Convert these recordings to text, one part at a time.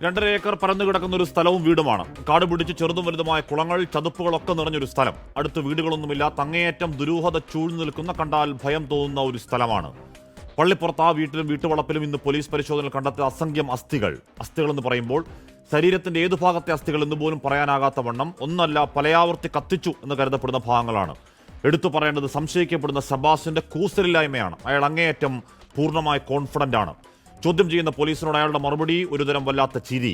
2.5 acre പരന്നു കിടക്കുന്ന ഒരു സ്ഥലവും വീടുമാണ്. കാട് പിടിച്ച് ചെറുതും വലുതുമായ കുളങ്ങൾ, ചതുപ്പുകളൊക്കെ നിറഞ്ഞൊരു സ്ഥലം. അടുത്ത് വീടുകളൊന്നുമില്ല. അങ്ങേയറ്റം ദുരൂഹത ചൂഴ്ന്നു നിൽക്കുന്ന, കണ്ടാൽ ഭയം തോന്നുന്ന ഒരു സ്ഥലമാണ്. പള്ളിപ്പുറത്ത് ആ വീട്ടിലും വീട്ടുവളപ്പിലും ഇന്ന് പോലീസ് പരിശോധനയിൽ കണ്ടെത്തിയ അസംഖ്യം അസ്ഥികൾ. അസ്ഥികളെന്ന് പറയുമ്പോൾ ശരീരത്തിന്റെ ഏതു ഭാഗത്തെ അസ്ഥികൾ എന്ന് പോലും പറയാനാകാത്ത വണ്ണം, ഒന്നല്ല പലയാവർത്തി കത്തിച്ചു എന്ന് കരുതപ്പെടുന്ന ഭാഗങ്ങളാണ്. എടുത്തു പറയേണ്ടത് സംശയിക്കപ്പെടുന്ന സെബാസ്റ്റ്യന്റെ കൂസലില്ലായ്മയാണ്. അയാൾ അങ്ങേയറ്റം പൂർണ്ണമായി കോൺഫിഡന്റ് ആണ്. ചോദ്യം ചെയ്യുന്ന പോലീസിനോട് അയാളുടെ മറുപടി ഒരുതരം വല്ലാത്ത ചിരി.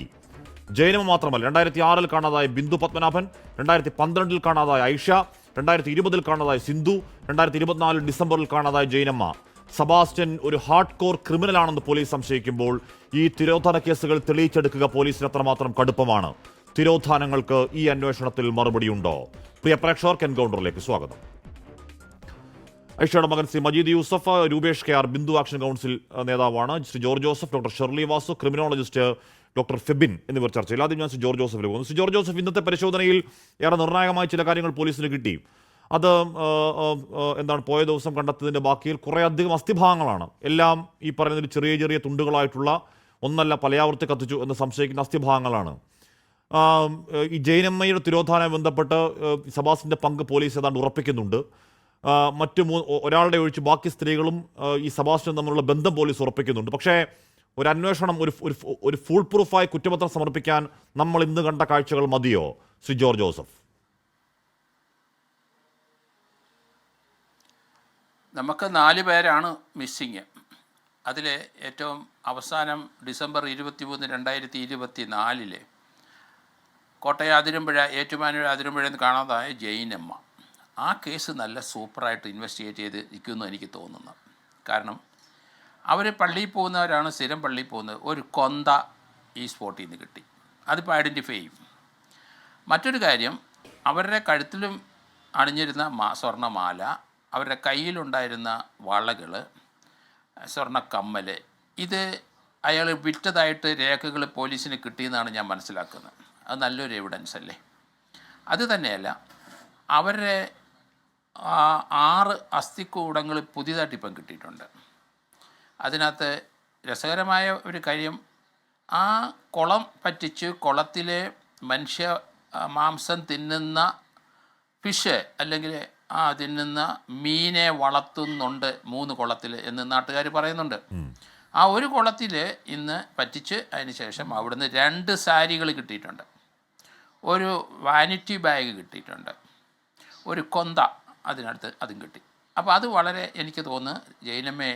ജൈനമ മാത്രമല്ല, 2006 കാണാതായ ബിന്ദു പത്മനാഭൻ, 2012 കാണാതായ ഐഷ, 2020 കാണാതായ സിന്ധു, 2024 ഡിസംബറിൽ കാണാതായ ജൈനമ്മ. സെബാസ്റ്റ്യൻ ഒരു ഹാർഡ് കോർ ക്രിമിനലാണെന്ന് പോലീസ് സംശയിക്കുമ്പോൾ ഈ തിരോധാന കേസുകൾ തെളിയിച്ചെടുക്കുക പോലീസിന് എത്രമാത്രം കടുപ്പമാണ്? തിരോധാനങ്ങൾക്ക് ഈ അന്വേഷണത്തിൽ മറുപടിയുണ്ടോ? പ്രിയ പ്രേക്ഷകർക്ക് എൻകൗണ്ടറിലേക്ക് സ്വാഗതം. ഐഷയുടെ മകൻ Shri Majeed Yusuf, Rupesh K R Bindu action council നേതാവാണ്. Shri George Joseph, doctor Shirley Vasu, criminologist doctor Febin എന്നിവർ ചർച്ചയിൽ. ആദ്യം ഞാൻ ശ്രീ ജോർജ് ജോസഫിൽ പോകുന്നു. ശ്രീ ജോർജ് ജോസഫ്, ഇന്നത്തെ പരിശോധനയിൽ ഏറെ നിർണായകമായ ചില കാര്യങ്ങൾ പോലീസിന് കിട്ടി. അത് പോയ ദിവസം കണ്ടെത്തിയതിൻ്റെ ബാക്കിയിൽ കുറേയധികം അസ്ഥിഭാഗങ്ങളാണ്. എല്ലാം ഈ പറയുന്നതിൽ ചെറിയ ചെറിയ തുണ്ടുകളായിട്ടുള്ള, ഒന്നല്ല പലയാവർത്തി കത്തിച്ചു എന്ന് സംശയിക്കുന്ന അസ്ഥിഭാഗങ്ങളാണ്. ഈ ജൈനമ്മയുടെ തിരോധാനവുമായി ബന്ധപ്പെട്ട് സെബാസ്റ്റ്യന്റെ പങ്ക് പോലീസ് ഏതാണ്ട് ഉറപ്പിക്കുന്നുണ്ട്. ഒരാളുടെ ഒഴിച്ച് ബാക്കി സ്ത്രീകളും ഈ സെബാസ്റ്റ്യൻ തമ്മിലുള്ള ബന്ധം പോലീസ് ഉറപ്പിക്കുന്നുണ്ട്. പക്ഷേ ഒരു അന്വേഷണം, ഒരു ഫുൾ പ്രൂഫായി കുറ്റപത്രം സമർപ്പിക്കാൻ നമ്മൾ ഇന്ന് കണ്ട കാഴ്ചകൾ മതിയോ ശ്രീ ജോർജ് ജോസഫ്? നമുക്ക് 4 പേരാണ് മിസ്സിങ്. അതിൽ ഏറ്റവും അവസാനം ഡിസംബർ 23, 2024 കോട്ടയം അതിരമ്പുഴ, ഏറ്റുമാനൂർ അതിരമ്പുഴയിൽ നിന്ന് കാണാതായ ജൈനമ്മ. ആ കേസ് നല്ല സൂപ്പറായിട്ട് ഇൻവെസ്റ്റിഗേറ്റ് ചെയ്ത് ഇരിക്കുമെന്ന് എനിക്ക് തോന്നുന്നു. കാരണം അവർ പള്ളിയിൽ പോകുന്നവരാണ്, സ്ഥിരം പള്ളിയിൽ പോകുന്നത്. ഒരു കൊന്ത ഈ സ്പോട്ടിൽ നിന്ന് കിട്ടി, അതിപ്പോൾ ഐഡൻറ്റിഫൈ ചെയ്യും. മറ്റൊരു കാര്യം, അവരുടെ കഴുത്തിലും അണിഞ്ഞിരുന്ന സ്വർണ്ണമാല, അവരുടെ കയ്യിലുണ്ടായിരുന്ന വളകൾ, സ്വർണ്ണക്കമ്മൽ, ഇത് അയാൾ വിറ്റതായിട്ട് രേഖകൾ പോലീസിന് കിട്ടിയെന്നാണ് ഞാൻ മനസ്സിലാക്കുന്നത്. അത് നല്ലൊരു എവിഡൻസ് അല്ലേ? അത് തന്നെയല്ല, അവരുടെ 6 അസ്ഥികൂടങ്ങൾ പുതിയതായിട്ട് ഇപ്പം കിട്ടിയിട്ടുണ്ട്. അതിനകത്ത് രസകരമായ ഒരു കാര്യം, ആ കുളം പറ്റിച്ച് കുളത്തിലെ മനുഷ്യ മാംസം തിന്നുന്ന ഫിഷ് അല്ലെങ്കിൽ തിന്നുന്ന മീനെ വളർത്തുന്നുണ്ട് 3 കുളത്തിൽ എന്ന് നാട്ടുകാർ പറയുന്നുണ്ട്. ആ ഒരു കുളത്തിൽ ഇന്ന് പറ്റിച്ച് അതിന് ശേഷം അവിടുന്ന് 2 സാരികൾ കിട്ടിയിട്ടുണ്ട്, ഒരു വാനിറ്റി ബാഗ് കിട്ടിയിട്ടുണ്ട്, ഒരു കൊന്ത അതിനടുത്ത് അതും കിട്ടി. അപ്പോൾ അത് വളരെ, എനിക്ക് തോന്നുന്നു ജൈനമ്മ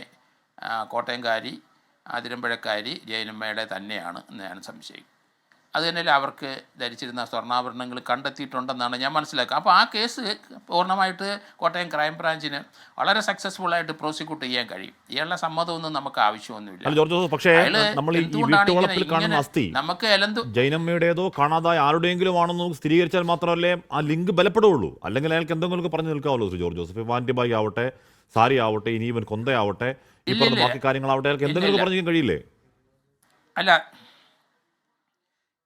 കോട്ടയംകാരി, അതിരമ്പുഴക്കാരി ജൈനമ്മയുടെ തന്നെയാണ് എന്ന് ഞാൻ സംശയിക്കും. അത് തന്നെയല്ല, അവർക്ക് ധരിച്ചിരുന്ന സ്വർണ്ണാഭരണങ്ങൾ കണ്ടെത്തിയിട്ടുണ്ടെന്നാണ് ഞാൻ മനസ്സിലാക്കുക. അപ്പോൾ ആ കേസ് പൂർണ്ണമായിട്ട് കോട്ടയം ക്രൈം ബ്രാഞ്ചിന് വളരെ സക്സസ്ഫുള്ളായിട്ട് പ്രോസിക്യൂട്ട് ചെയ്യാൻ കഴിയും. ഇയാളുടെ സമ്മതമൊന്നും നമുക്ക് ആവശ്യമൊന്നുമില്ല. പക്ഷേ നമ്മൾ ഈ വീട്ടുവളപ്പിൽ കാണുന്ന അസ്ഥി നമുക്ക് ജൈനമ്മയുടേതോ കാണാതായ ആരുടെയെങ്കിലും ആണെന്ന് സ്ഥിരീകരിച്ചാൽ മാത്രമല്ലേ ആ ലിങ്ക് ബലപ്പെടുകയുള്ളൂ. അല്ലെങ്കിൽ അയാൾക്ക് എന്തെങ്കിലും പറഞ്ഞു നിൽക്കാമല്ലോ ശ്രീ ജോർജ് ജോസഫ്. വാൻറ്റിബായി ആവട്ടെ, സാരി ആവട്ടെ, ഇനി ഇവൻ കൊന്തയാവട്ടെ, ഈ പറഞ്ഞ ബാക്കി കാര്യങ്ങളാവട്ടെ, അയാൾക്ക് എന്തെങ്കിലും പറഞ്ഞു കഴിയില്ലേ?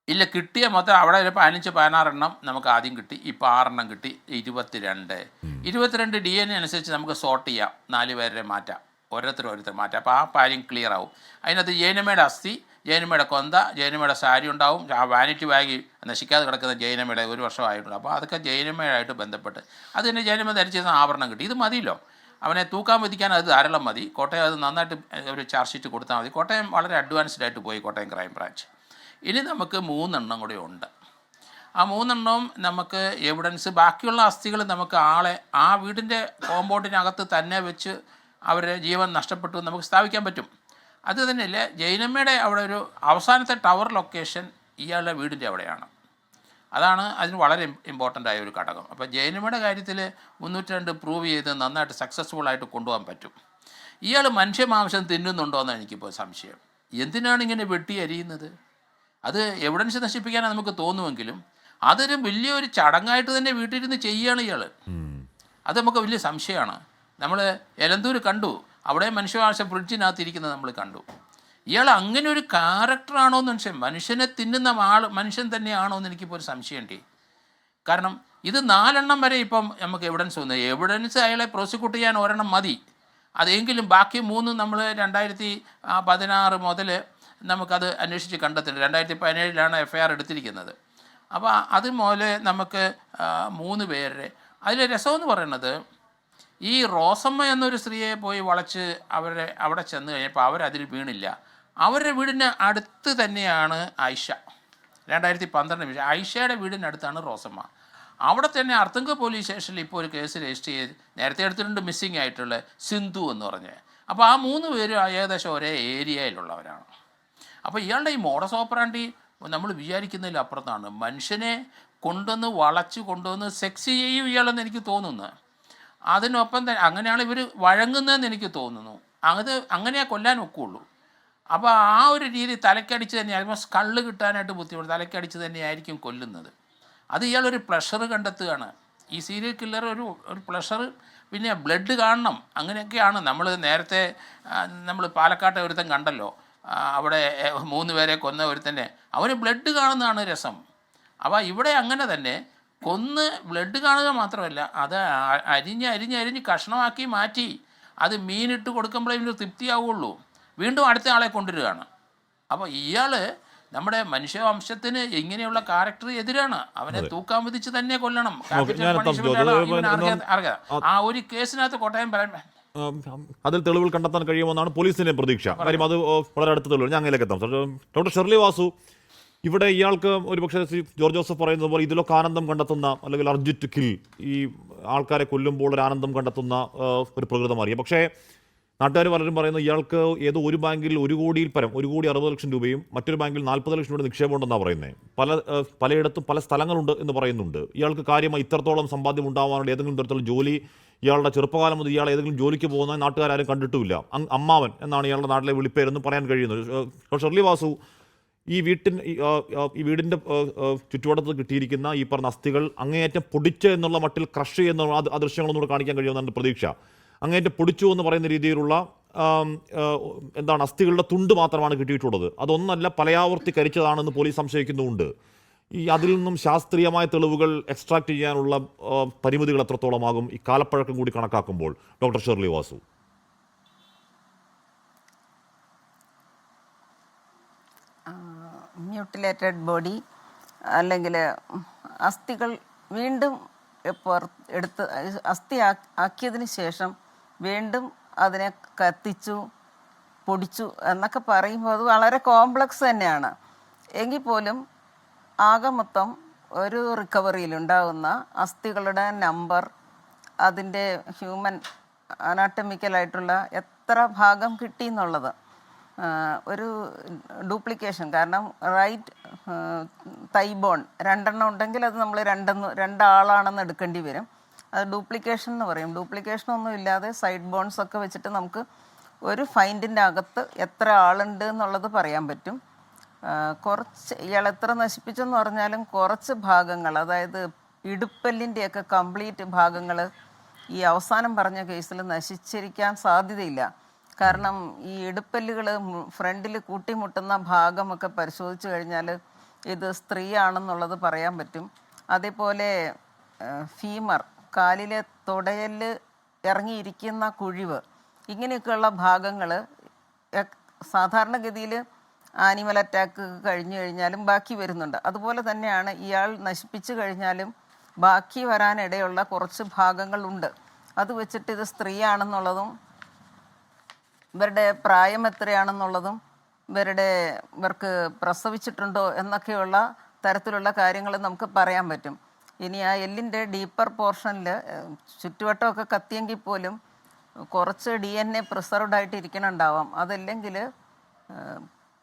ഇല്ല, കിട്ടിയ മൊത്തം അവിടെ ഒരു 15-16 എണ്ണം നമുക്ക് ആദ്യം കിട്ടി. ഇപ്പോൾ 6 എണ്ണം കിട്ടി. 22 DNA അനുസരിച്ച് നമുക്ക് സോർട്ട് ചെയ്യാം, 4 പേരെ മാറ്റാം, ഓരോരുത്തർ മാറ്റാം. അപ്പോൾ ആ കാര്യം ക്ലിയർ ആവും. അതിനകത്ത് ജൈനമ്മയുടെ അസ്ഥി, ജൈനമ്മയുടെ കൊന്ത, ജൈനമ്മയുടെ സാരി ഉണ്ടാവും, ആ വാനിറ്റി ബാഗ് നശിക്കാതെ കിടക്കുന്ന ജൈനമ്മയുടെ 1 വർഷമായിട്ടുണ്ട്. അപ്പോൾ അതൊക്കെ ജൈനമ്മയായിട്ട് ബന്ധപ്പെട്ട് അത് തന്നെ ജൈനമ്മ ധരിച്ചിരുന്ന ആഭരണം കിട്ടി. ഇത് മതിയല്ലോ, അവനെ തൂക്കാൻ വിധിക്കാൻ അത് ധാരാളം മതി. കോട്ടയം അത് നന്നായിട്ട് ഒരു ചാർജ് ഷീറ്റ് കൊടുത്താൽ മതി. കോട്ടയം വളരെ അഡ്വാൻസ്ഡ് ആയിട്ട് പോയി കോട്ടയം ക്രൈം ബ്രാഞ്ച്. ഇനി നമുക്ക് 3 എണ്ണം കൂടി ഉണ്ട്. ആ 3 എണ്ണവും നമുക്ക് എവിഡൻസ്, ബാക്കിയുള്ള അസ്ഥികൾ നമുക്ക് ആ വീടിൻ്റെ കോമ്പൗണ്ടിനകത്ത് തന്നെ വെച്ച് അവരുടെ ജീവൻ നഷ്ടപ്പെട്ടു നമുക്ക് സ്ഥാപിക്കാൻ പറ്റും. അത് തന്നെയല്ല, ജൈനമ്മയുടെ അവിടെ ഒരു അവസാനത്തെ ടവർ ലൊക്കേഷൻ ഇയാളുടെ വീടിൻ്റെ അവിടെയാണ്. അതാണ് അതിന് വളരെ ഇമ്പോർട്ടൻ്റ് ആയ ഒരു ഘടകം. അപ്പോൾ ജൈനമ്മയുടെ കാര്യത്തിൽ 302 പ്രൂവ് ചെയ്ത് നന്നായിട്ട് സക്സസ്ഫുള്ളായിട്ട് കൊണ്ടുപോകാൻ പറ്റും. ഇയാൾ മനുഷ്യമാംസം തിന്നുന്നുണ്ടോ എന്ന് എനിക്കിപ്പോൾ സംശയം. എന്തിനാണ് ഇങ്ങനെ വെട്ടി അരിയുന്നത്? അത് എവിഡൻസ് നശിപ്പിക്കാനാണ് നമുക്ക് തോന്നുമെങ്കിലും അതൊരു വലിയൊരു ചടങ്ങായിട്ട് തന്നെ വീട്ടിലിരുന്ന് ചെയ്യുകയാണ് ഇയാൾ. അത് നമുക്ക് വലിയ സംശയമാണ്. നമ്മൾ എലന്തൂർ കണ്ടു, അവിടെ മനുഷ്യമാംസം ഫ്രിഡ്ജിനകത്തിരിക്കുന്നത് നമ്മൾ കണ്ടു. ഇയാൾ അങ്ങനെ ഒരു ക്യാരക്ടറാണോ എന്ന് മനുഷ്യനെ തിന്നുന്ന മനുഷ്യൻ തന്നെയാണോ എന്ന് എനിക്കിപ്പോൾ ഒരു സംശയമുണ്ട്. കാരണം ഇത് 4 എണ്ണം വരെ ഇപ്പം നമുക്ക് എവിഡൻസ് വന്നു. എവിഡൻസ് അയാളെ പ്രോസിക്യൂട്ട് ചെയ്യാൻ 1 എണ്ണം മതി. അതെങ്കിലും ബാക്കി 3 നമ്മൾ 2016 മുതൽ നമുക്കത് അന്വേഷിച്ച് കണ്ടെത്തുന്നത്. 2017 FIR എടുത്തിരിക്കുന്നത്. അപ്പോൾ അത് മുതൽ നമുക്ക് 3 പേരുടെ അതിൽ രസമെന്ന് പറയുന്നത്, ഈ റോസമ്മ എന്നൊരു സ്ത്രീയെ പോയി വളച്ച് അവിടെ ചെന്ന് കഴിഞ്ഞപ്പോൾ അവരതിൽ വീണില്ല. അവരുടെ വീടിന് അടുത്ത് തന്നെയാണ് ആയിഷ. 2012 ആയിഷയുടെ വീടിനടുത്താണ് റോസമ്മ. അവിടെ തന്നെ അർത്തുങ്ക പോലീസ് സ്റ്റേഷനിൽ ഇപ്പോൾ ഒരു കേസ് രജിസ്റ്റർ ചെയ്ത് നേരത്തെ എടുത്തിട്ടുണ്ട്, മിസ്സിങ് ആയിട്ടുള്ള സിന്ധു എന്ന് പറഞ്ഞ്. അപ്പോൾ ആ 3 പേരും ഏകദേശം ഒരേ ഏരിയയിലുള്ളവരാണ്. അപ്പോൾ ഇയാളുടെ ഈ മോഡസ് ഓപ്പറാണ്ടി നമ്മൾ വിചാരിക്കുന്നതിൽ അപ്പുറത്താണ്. മനുഷ്യനെ കൊണ്ടുവന്ന് വളച്ച് കൊണ്ടുവന്ന് സെക്സ് ചെയ്യും ഇയാളെന്ന് എനിക്ക് തോന്നുന്നു. അതിനൊപ്പം തന്നെ അങ്ങനെയാണ് ഇവർ വഴങ്ങുന്നതെന്ന് എനിക്ക് തോന്നുന്നു. അത് അങ്ങനെയാ കൊല്ലാൻ ഒക്കുള്ളൂ. അപ്പോൾ ആ ഒരു രീതി തലക്കടിച്ച് തന്നെയായിരിക്കും, സ്കള്ള് കിട്ടാനായിട്ട് ബുദ്ധിമുട്ട്, തലക്കടിച്ച് തന്നെയായിരിക്കും കൊല്ലുന്നത്. അത് ഇയാളൊരു പ്ലഷർ കണ്ടെത്തുകയാണ്. ഈ സീരിയൽ കില്ലർ ഒരു പ്ലഷർ, പിന്നെ ബ്ലഡ് കാണണം, അങ്ങനെയൊക്കെയാണ്. നമ്മൾ നേരത്തെ നമ്മൾ പാലക്കാട്ടെ ഒരുത്തൻ കണ്ടല്ലോ, അവിടെ 3 പേരെ കൊന്ന ഒരുത്തന്നെ, അവന് ബ്ലഡ് കാണുന്നതാണ് രസം. അപ്പോൾ ഇവിടെ അങ്ങനെ തന്നെ കൊന്ന് ബ്ലഡ് കാണുക മാത്രമല്ല, അത് അരിഞ്ഞ് കഷ്ണമാക്കി മാറ്റി അത് മീനിട്ട് കൊടുക്കുമ്പോഴേ ഇതിന് തൃപ്തിയാവുള്ളൂ. വീണ്ടും അടുത്ത ആളെ കൊണ്ടുവരികയാണ്. അപ്പോൾ ഇയാൾ നമ്മുടെ മനുഷ്യവംശത്തിന് ഇങ്ങനെയുള്ള ക്യാരക്ടർ എതിരാണ്. അവനെ തൂക്കാൻ വിധിച്ച് തന്നെ കൊല്ലണം. അറിയാം. ആ ഒരു കേസിനകത്ത് കോട്ടയം അതിൽ തെളിവുകൾ കണ്ടെത്താൻ കഴിയുമെന്നാണ് പോലീസിന്റെ പ്രതീക്ഷ. കാര്യം അത് വളരെ അടുത്ത തെളിവ്. ഞാൻ അങ്ങനെയൊക്കെ എത്താം. ഡോക്ടർ ഷെർലി വാസു, ഇവിടെ ഇയാൾക്ക് ഒരുപക്ഷെ ജോർജ് ജോസഫ് പറയുന്നത് പോലെ ഇതിലൊക്കെ ആനന്ദം കണ്ടെത്തുന്ന, അല്ലെങ്കിൽ അർജിറ്റ് കിൽ, ഈ ആൾക്കാരെ കൊല്ലുമ്പോൾ ഒരു ആനന്ദം കണ്ടെത്തുന്ന ഒരു പ്രകൃതമറിയാം. പക്ഷേ നാട്ടുകാർ പലരും പറയുന്നത് ഇയാൾക്ക് ഏതോ ഒരു ബാങ്കിൽ 1 കോടിയിൽ പരം, 1,60,00,000 രൂപയും മറ്റൊരു ബാങ്കിൽ 40 ലക്ഷം രൂപ നിക്ഷേപമുണ്ടെന്നാണ് പറയുന്നത്. പലയിടത്തും പല സ്ഥലങ്ങളുണ്ട് എന്ന് പറയുന്നുണ്ട്. ഇയാൾക്ക് കാര്യമായി ഇത്രത്തോളം സമ്പാദ്യം ഉണ്ടാവാനുള്ള ഏതെങ്കിലും തരത്തിലുള്ള ജോലി, ഇയാളുടെ ചെറുപ്പകാലം മുതൽ ഇയാൾ ഏതെങ്കിലും ജോലിക്ക് പോകുന്ന നാട്ടുകാരും കണ്ടിട്ടുമില്ല. അമ്മാവൻ എന്നാണ് ഇയാളുടെ നാട്ടിലെ വിളിപ്പേരെന്ന് പറയാൻ കഴിയുന്നത്. ഷെർലി വാസു, ഈ വീടിൻ്റെ ചുറ്റുവട്ടത്ത് കിട്ടിയിരിക്കുന്ന ഈ പറഞ്ഞ അസ്ഥികൾ അങ്ങേയറ്റം പൊടിച്ച് എന്നുള്ള മട്ടിൽ ക്രഷ് ചെയ്യുന്ന ആ ദൃശ്യങ്ങളൊന്നും കൂടെ കാണിക്കാൻ കഴിയുമെന്നാണ് പ്രതീക്ഷ. അങ്ങേയറ്റം പൊടിച്ചു എന്ന് പറയുന്ന രീതിയിലുള്ള അസ്ഥികളുടെ തുണ്ട് മാത്രമാണ് കിട്ടിയിട്ടുള്ളത്. അതൊന്നല്ല, പലയാവർത്തി കരിച്ചതാണെന്ന് പോലീസ് സംശയിക്കുന്നുമുണ്ട്. അതിൽ നിന്നും ശാസ്ത്രീയമായ തെളിവുകൾ എക്സ്ട്രാക്ട് ചെയ്യാനുള്ള പരിമിതികൾ എത്രത്തോളമാകും ഈ കാലപ്പഴക്കം കൂടി കണക്കാക്കുമ്പോൾ, doctor Shirley Vasu? Mutilated body അല്ലെങ്കിൽ അസ്ഥികൾ വീണ്ടും എടുത്ത് അസ്ഥി ആക്കിയതിന് ശേഷം വീണ്ടും അതിനെ കത്തിച്ചു പൊടിച്ചു എന്നൊക്കെ പറയുമ്പോൾ അത് വളരെ കോംപ്ലക്സ് തന്നെയാണ്. എങ്കിൽ പോലും ആകെ മൊത്തം ഒരു റിക്കവറിയിലുണ്ടാകുന്ന അസ്ഥികളുടെ നമ്പർ, അതിൻ്റെ ഹ്യൂമൻ അനാട്ടമിക്കലായിട്ടുള്ള എത്ര ഭാഗം കിട്ടി എന്നുള്ളത് ഒരു ഡ്യൂപ്ലിക്കേഷൻ. കാരണം റൈറ്റ് തൈ ബോൺ 2 ഉണ്ടെങ്കിൽ അത് നമ്മൾ 2 ആളാണെന്ന് എടുക്കേണ്ടി വരും. അത് ഡ്യൂപ്ലിക്കേഷൻ എന്ന് പറയും. ഡ്യൂപ്ലിക്കേഷനൊന്നും ഇല്ലാതെ സൈഡ് ബോൺസ് ഒക്കെ വെച്ചിട്ട് നമുക്ക് ഒരു ഫൈൻഡിൻ്റെ അകത്ത് എത്ര ആളുണ്ട് എന്നുള്ളത് പറയാൻ പറ്റും. ഇയാൾ എത്ര നശിപ്പിച്ചെന്ന് പറഞ്ഞാലും കുറച്ച് ഭാഗങ്ങൾ, അതായത് ഇടുപ്പല്ലിൻ്റെയൊക്കെ കംപ്ലീറ്റ് ഭാഗങ്ങൾ ഈ അവസാനം പറഞ്ഞ കേസിൽ നശിച്ചിരിക്കാൻ സാധ്യതയില്ല. കാരണം ഈ ഇടുപ്പല്ലുകൾ ഫ്രണ്ടിൽ കൂട്ടിമുട്ടുന്ന ഭാഗമൊക്കെ പരിശോധിച്ച് കഴിഞ്ഞാൽ ഇത് സ്ത്രീയാണെന്നുള്ളത് പറയാൻ പറ്റും. അതേപോലെ ഫീമർ, കാലിലെ തുടയിൽ ഇറങ്ങിയിരിക്കുന്ന കുഴിവ്, ഇങ്ങനെയൊക്കെയുള്ള ഭാഗങ്ങൾ സാധാരണഗതിയിൽ ആനിമൽ അറ്റാക്ക് കഴിഞ്ഞു കഴിഞ്ഞാലും ബാക്കി വരുന്നുണ്ട്. അതുപോലെ തന്നെയാണ് ഇയാൾ നശിപ്പിച്ചു കഴിഞ്ഞാലും ബാക്കി വരാനിടയുള്ള കുറച്ച് ഭാഗങ്ങളുണ്ട്. അത് വെച്ചിട്ട് ഇത് സ്ത്രീയാണെന്നുള്ളതും ഇവരുടെ പ്രായം എത്രയാണെന്നുള്ളതും ഇവർക്ക് പ്രസവിച്ചിട്ടുണ്ടോ എന്നൊക്കെയുള്ള തരത്തിലുള്ള കാര്യങ്ങൾ നമുക്ക് പറയാൻ പറ്റും. ഇനി ആ എല്ലിൻ്റെ ഡീപ്പർ പോർഷനിൽ ചുറ്റുവട്ടമൊക്കെ കത്തിയെങ്കിൽ പോലും കുറച്ച് DNA പ്രിസർവ്ഡ് ആയിട്ട് ഇരിക്കണുണ്ടാവാം. അതല്ലെങ്കിൽ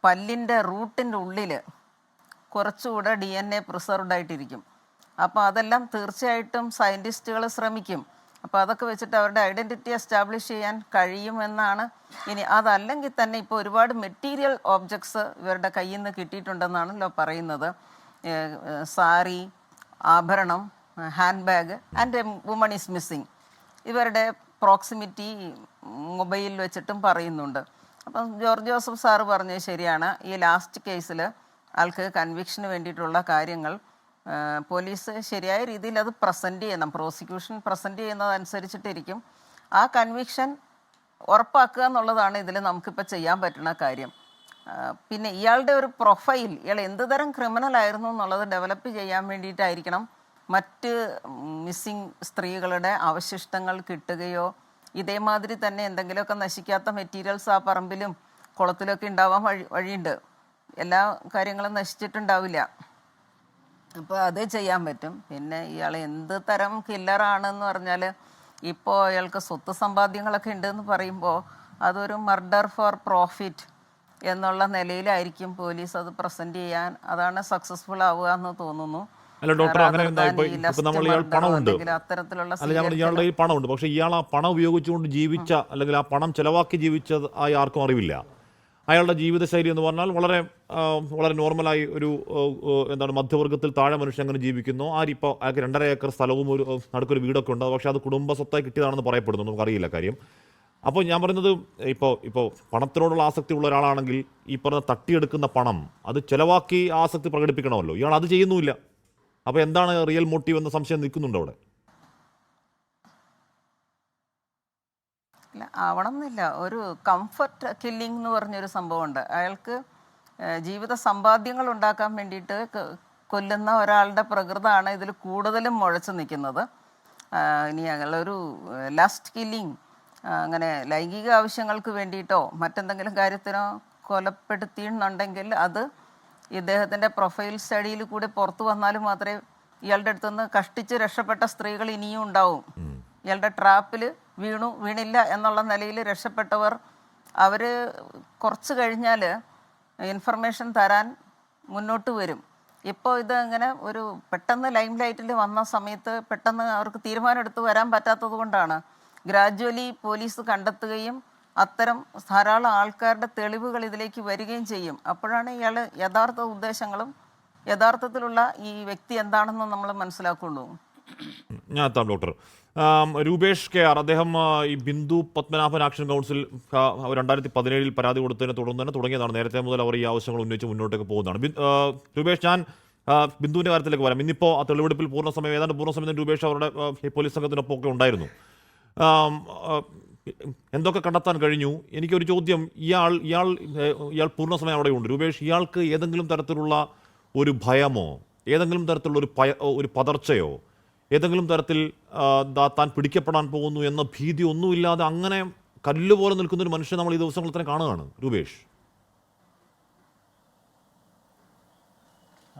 പല്ലിൻ്റെ റൂട്ടിൻ്റെ ഉള്ളിൽ കുറച്ചുകൂടെ DNA പ്രിസർവ്ഡ് ആയിട്ടിരിക്കും. അപ്പോൾ അതെല്ലാം തീർച്ചയായിട്ടും സയൻറ്റിസ്റ്റുകൾ ശ്രമിക്കും. അപ്പോൾ അതൊക്കെ വെച്ചിട്ട് അവരുടെ ഐഡൻറ്റിറ്റി എസ്റ്റാബ്ലിഷ് ചെയ്യാൻ കഴിയുമെന്നാണ്. ഇനി അതല്ലെങ്കിൽ തന്നെ ഇപ്പോൾ ഒരുപാട് മെറ്റീരിയൽ ഓബ്ജക്ട്സ് ഇവരുടെ കയ്യിൽ നിന്ന് കിട്ടിയിട്ടുണ്ടെന്നാണല്ലോ പറയുന്നത്. സാരി, ആഭരണം, hand bag and A woman is missing. ഇവരുടെ പ്രോക്സിമിറ്റി മൊബൈലിൽ വെച്ചിട്ടും പറയുന്നുണ്ട്. അപ്പം ജോർജ് ജോസഫ് സാറ് പറഞ്ഞത് ശരിയാണ്. ഈ ലാസ്റ്റ് കേസിൽ ആൾക്ക് കൺവിക്ഷന് വേണ്ടിയിട്ടുള്ള കാര്യങ്ങൾ പോലീസ് ശരിയായ രീതിയിൽ അത് പ്രസൻറ്റ് ചെയ്യണം. പ്രോസിക്യൂഷൻ പ്രസൻറ്റ് ചെയ്യുന്നതനുസരിച്ചിട്ടിരിക്കും. ആ കൺവിക്ഷൻ ഉറപ്പാക്കുക എന്നുള്ളതാണ് ഇതിൽ നമുക്കിപ്പോൾ ചെയ്യാൻ പറ്റുന്ന കാര്യം. പിന്നെ ഇയാളുടെ ഒരു പ്രൊഫൈൽ, ഇയാൾ എന്ത് തരം ക്രിമിനൽ ആയിരുന്നു എന്നുള്ളത് ഡെവലപ്പ് ചെയ്യാൻ വേണ്ടിയിട്ടായിരിക്കണം മറ്റ് മിസ്സിങ് സ്ത്രീകളുടെ അവശിഷ്ടങ്ങൾ കിട്ടുകയോ ഇതേമാതിരി തന്നെ എന്തെങ്കിലുമൊക്കെ നശിക്കാത്ത മെറ്റീരിയൽസ് ആ പറമ്പിലും കുളത്തിലൊക്കെ ഉണ്ടാവാൻ വഴിയുണ്ട്. എല്ലാ കാര്യങ്ങളും നശിച്ചിട്ടുണ്ടാവില്ല. അപ്പോൾ അത് ചെയ്യാൻ പറ്റും. പിന്നെ ഇയാൾ എന്ത് തരം കില്ലറാണെന്ന് പറഞ്ഞാൽ, ഇപ്പോൾ അയാൾക്ക് സ്വത്ത് സമ്പാദ്യങ്ങളൊക്കെ ഉണ്ടെന്ന് പറയുമ്പോൾ അതൊരു മർഡർ ഫോർ പ്രോഫിറ്റ് എന്നുള്ള നിലയിലായിരിക്കും പോലീസ് അത് പ്രസൻറ്റ് ചെയ്യാൻ. അതാണ് സക്സസ്ഫുൾ ആവുക എന്ന് തോന്നുന്നു. അല്ല ഡോക്ടർ, അങ്ങനെ നമ്മൾ ഇയാൾ പണമുണ്ട്, അത്തരത്തിലുള്ള അല്ല ഞാൻ ഇയാളുടെ ഈ പണമുണ്ട്, പക്ഷേ ഇയാൾ ആ പണം ഉപയോഗിച്ചുകൊണ്ട് ജീവിച്ച അല്ലെങ്കിൽ ആ പണം ചെലവാക്കി ജീവിച്ചത് ആയി ആർക്കും അറിവില്ല. അയാളുടെ ജീവിതശൈലി എന്ന് പറഞ്ഞാൽ വളരെ വളരെ നോർമലായി ഒരു എന്താണ് മധ്യവർഗത്തിൽ താഴെ മനുഷ്യൻ അങ്ങനെ ജീവിക്കുന്നു. ഇപ്പോൾ അയാൾക്ക് 2.5 ഏക്കർ സ്ഥലവും ഒരു നടുക്കൊരു വീടൊക്കെ ഉണ്ട്. പക്ഷേ അത് കുടുംബ സ്വത്തായി കിട്ടിയതാണെന്ന് പറയപ്പെടുന്നു, നമുക്കറിയില്ല കാര്യം. അപ്പോൾ ഞാൻ പറയുന്നത് ഇപ്പോൾ പണത്തിനോടുള്ള ആസക്തി ഉള്ള ഒരാളാണെങ്കിൽ ഈ പറഞ്ഞ തട്ടിയെടുക്കുന്ന പണം അത് ചെലവാക്കി ആസക്തി പ്രകടിപ്പിക്കണമല്ലോ. ഇയാൾ അത് ചെയ്യുന്നുമില്ല. അപ്പോൾ എന്താണ് റിയൽ മോട്ടീവ് എന്ന സംശയം നിൽക്കുന്നുണ്ട് അവിടെ. ഇല്ല, ആവണം എന്നില്ല. ഒരു കംഫർട്ട് കില്ലിംഗ് എന്ന് പറഞ്ഞൊരു സംഭവമുണ്ട്. അയാൾക്ക് ജീവിത സമ്പാദ്യങ്ങൾ ഉണ്ടാക്കാൻ വേണ്ടിയിട്ട് കൊല്ലുന്ന ഒരാളുടെ പ്രകൃതമാണ് ഇതിൽ കൂടുതലും മുഴച്ചു നിൽക്കുന്നത്. ഇനി അയാളൊരു ലസ്റ്റ് കില്ലിംഗ്, അങ്ങനെ ലൈംഗിക ആവശ്യങ്ങൾക്ക് വേണ്ടിയിട്ടോ മറ്റെന്തെങ്കിലും കാര്യത്തിനോ കൊലപ്പെടുത്തിയെന്നുണ്ടെങ്കിൽ അത് ഇദ്ദേഹത്തിൻ്റെ പ്രൊഫൈൽ സ്റ്റഡിയിൽ കൂടി പുറത്തു വന്നാൽ മാത്രമേ ഇയാളുടെ അടുത്തുനിന്ന് കഷ്ടിച്ച് രക്ഷപ്പെട്ട സ്ത്രീകൾ ഇനിയും ഉണ്ടാവും. ഇയാളുടെ ട്രാപ്പിൽ വീണില്ല എന്നുള്ള നിലയിൽ രക്ഷപ്പെട്ടവർ അവർ കുറച്ച് കഴിഞ്ഞാൽ ഇൻഫർമേഷൻ തരാൻ മുന്നോട്ട് വരും. ഇപ്പോൾ ഇത് അങ്ങനെ ഒരു പെട്ടെന്ന് ലൈം ലൈറ്റിൽ വന്ന സമയത്ത് പെട്ടെന്ന് അവർക്ക് തീരുമാനമെടുത്ത് വരാൻ പറ്റാത്തത് കൊണ്ടാണ് ഗ്രാജ്വലി പോലീസ് കണ്ടെത്തുകയും അത്തരം ധാരാളം ആൾക്കാരുടെ തെളിവുകൾ ഇതിലേക്ക് വരികയും ചെയ്യും. അപ്പോഴാണ് ഇയാൾ യഥാർത്ഥ ഉദ്ദേശങ്ങളും യഥാർത്ഥത്തിലുള്ള ഈ വ്യക്തി എന്താണെന്ന് നമ്മൾ മനസ്സിലാക്കുള്ളൂ. ഞാൻ എത്താം ഡോക്ടർ. രൂപേഷ് KR, അദ്ദേഹം ഈ ബിന്ദു പത്മനാഭൻ ആക്ഷൻ കൗൺസിൽ 2017 പരാതി കൊടുത്തതിനെ തുടർന്ന് തന്നെ തുടങ്ങിയതാണ്. നേരത്തെ മുതൽ അവർ ഈ ആവശ്യങ്ങൾ ഉന്നയിച്ച് മുന്നോട്ടേക്ക് പോകുന്നതാണ്. രൂപേഷ്, ഞാൻ ബിന്ദുവിൻ്റെ കാര്യത്തിലേക്ക് വരാം. ഇന്നിപ്പോൾ ആ തെളിവെടുപ്പിൽ ഏതാണ്ട് പൂർണ്ണസമയം രൂപേഷ് അവരുടെ ഈ പോലീസ് സംഘത്തിനൊപ്പം ഒക്കെ ഉണ്ടായിരുന്നു. എന്തൊക്കെ കണ്ടെത്താൻ കഴിഞ്ഞു? എനിക്കൊരു ചോദ്യം, ഇയാൾ പൂർണ്ണസമയം അവിടെ ഉണ്ട്. രൂപേഷ്, ഇയാൾക്ക് ഏതെങ്കിലും തരത്തിലുള്ള ഒരു ഭയമോ ഏതെങ്കിലും തരത്തിലുള്ള ഒരു പതർച്ചയോ ഏതെങ്കിലും തരത്തിൽ താൻ പിടിക്കപ്പെടാൻ പോകുന്നു എന്ന ഭീതി ഒന്നുമില്ലാതെ അങ്ങനെ കല്ലുപോലെ നിൽക്കുന്ന ഒരു മനുഷ്യൻ നമ്മൾ ഈ ദിവസങ്ങളിൽ തന്നെ കാണുകയാണ് രൂപേഷ്?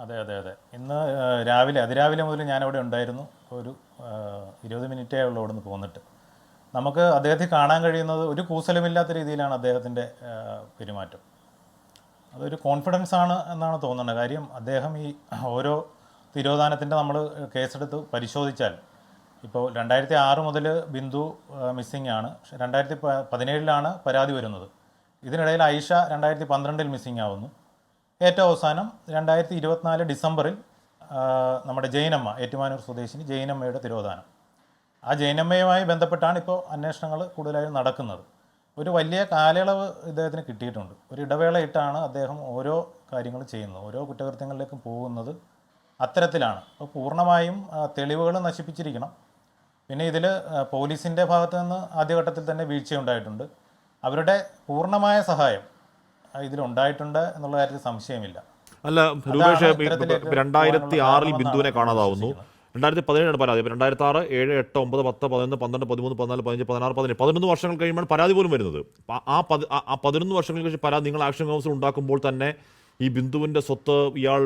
അതെ അതെ അതെ ഇന്ന് അതിരാവിലെ മുതൽ ഞാനവിടെ ഉണ്ടായിരുന്നു. ഒരു 20 മിനിറ്റേ ഉള്ളൂ അവിടെ നിന്ന് പോന്നിട്ട്. നമുക്ക് അദ്ദേഹത്തെ കാണാൻ കഴിയുന്നത് ഒരു കൂസലുമില്ലാത്ത രീതിയിലാണ് അദ്ദേഹത്തിൻ്റെ പെരുമാറ്റം. അതൊരു കോൺഫിഡൻസ് ആണ് എന്നാണ് തോന്നുന്നത്. കാര്യം അദ്ദേഹം ഈ ഓരോ തിരോധാനത്തിൻ്റെ നമ്മൾ കേസെടുത്ത് പരിശോധിച്ചാൽ ഇപ്പോൾ 2006 മുതൽ ബിന്ദു മിസ്സിംഗ് ആണ്. 2017 പരാതി വരുന്നത്. ഇതിനിടയിൽ ഐഷ 2012 മിസ്സിംഗ് ആവുന്നു. ഏറ്റവും അവസാനം 2024 ഡിസംബറിൽ നമ്മുടെ ജൈനമ്മ, ഏറ്റുമാനൂർ സ്വദേശിനി ജൈനമ്മയുടെ തിരോധാനം. ആ ജൈനമ്മയുമായി ബന്ധപ്പെട്ടാണ് ഇപ്പോൾ അന്വേഷണങ്ങൾ കൂടുതലായും നടക്കുന്നത്. ഒരു വലിയ കാലയളവ് ഇദ്ദേഹത്തിന് കിട്ടിയിട്ടുണ്ട്. ഒരു ഇടവേളയിട്ടാണ് അദ്ദേഹം ഓരോ കാര്യങ്ങളും ചെയ്യുന്നത്. ഓരോ കുറ്റകൃത്യങ്ങളിലേക്കും പോകുന്നത് അത്തരത്തിലാണ്. അപ്പോൾ പൂർണ്ണമായും തെളിവുകൾ നശിപ്പിച്ചിരിക്കണം. പിന്നെ ഇതിൽ പോലീസിൻ്റെ ഭാഗത്തു നിന്ന് ആദ്യഘട്ടത്തിൽ തന്നെ വീഴ്ചയുണ്ടായിട്ടുണ്ട്. അവരുടെ പൂർണ്ണമായ സഹായം ഇതിലുണ്ടായിട്ടുണ്ട് എന്നുള്ള കാര്യത്തിൽ സംശയമില്ല. അല്ല രൂപേഷ്, 2006 ബിന്ദുവിനെ കാണാതാവുന്നു. 2017 പരാതി. 2006, 7, 8, 9, 10, 11, 12, 13, 14, 15, 16, 17, 11 വർഷങ്ങൾ കഴിയുമ്പോൾ പരാതി പോലും വരുന്നത്. ആ 11 വർഷങ്ങൾക്ക് ശേഷം പരാതി നിങ്ങൾ ആക്ഷൻ കൗൺസിൽ ഉണ്ടാക്കുമ്പോൾ തന്നെ ഈ ബിന്ദുവിൻ്റെ സ്വത്ത് ഇയാൾ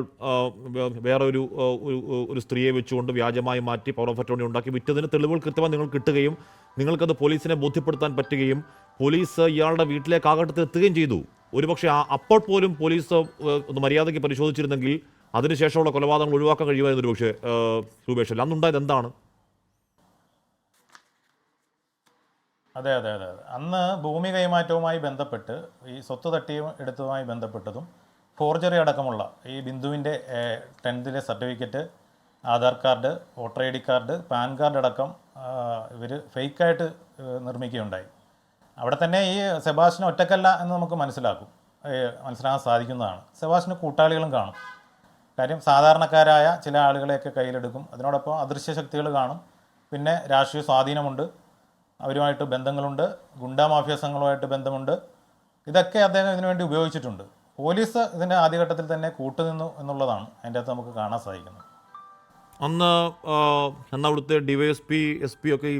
വേറെ ഒരു സ്ത്രീയെ വെച്ചുകൊണ്ട് വ്യാജമായി മാറ്റി പവർ ഓഫ് അറ്റോർണി ഉണ്ടാക്കി വിറ്റതിന് തെളിവുകൾ കൃത്യമായി നിങ്ങൾ കിട്ടുകയും നിങ്ങൾക്കത് പോലീസിനെ ബോധ്യപ്പെടുത്താൻ പറ്റുകയും പോലീസ് ഇയാളുടെ വീട്ടിലേക്ക് ആഘട്ടത്തിൽ എത്തുകയും ചെയ്തു. ഒരുപക്ഷെ അപ്പോൾ പോലും പോലീസ് ഒന്ന് മര്യാദയ്ക്ക് പരിശോധിച്ചിരുന്നെങ്കിൽ അതിനുശേഷമുള്ള കൊലപാതകങ്ങൾ ഒഴിവാക്കാൻ കഴിയുമായിരുന്നു ഒരുപക്ഷെ രൂപേഷ്. അന്നുണ്ടായത് എന്താണ്? അതെ അതെ അതെ അതെ അന്ന് ഭൂമി കൈമാറ്റവുമായി ബന്ധപ്പെട്ട് ഈ സ്വത്ത് തട്ടിയും എടുത്തതുമായി ബന്ധപ്പെട്ടതും ഫോർജറി അടക്കമുള്ള ഈ ബിന്ദുവിൻ്റെ 10th certificate, Aadhaar card, voter ID card, pan card അടക്കം ഇവർ ഫേക്കായിട്ട് നിർമ്മിക്കുകയുണ്ടായി. അവിടെ തന്നെ ഈ സെബാസ്റ്റിന് ഒറ്റക്കല്ല എന്ന് നമുക്ക് മനസ്സിലാക്കാൻ സാധിക്കുന്നതാണ്. സെബാസ്റ്റിന് കൂട്ടാളികളും കാണും. കാര്യം സാധാരണക്കാരായ ചില ആളുകളെയൊക്കെ കയ്യിലെടുക്കും. അതിനോടൊപ്പം അദൃശ്യ ശക്തികൾ കാണും. പിന്നെ രാഷ്ട്രീയ സ്വാധീനമുണ്ട്, അവരുമായിട്ട് ബന്ധങ്ങളുണ്ട്, ഗുണ്ടാ മാഫിയ സംഘങ്ങളുമായിട്ട് ബന്ധമുണ്ട്. ഇതൊക്കെ അദ്ദേഹം ഇതിനുവേണ്ടി ഉപയോഗിച്ചിട്ടുണ്ട്. പോലീസ് ഇതിൻ്റെ ആദ്യഘട്ടത്തിൽ തന്നെ കൂട്ടുനിന്നു എന്നുള്ളതാണ് അതിൻ്റെ അകത്ത് നമുക്ക് കാണാൻ സാധിക്കുന്നത്. അന്ന് അന്ന് അവിടുത്തെ ഡിവൈഎസ്പി എസ് പി ഒക്കെ ഈ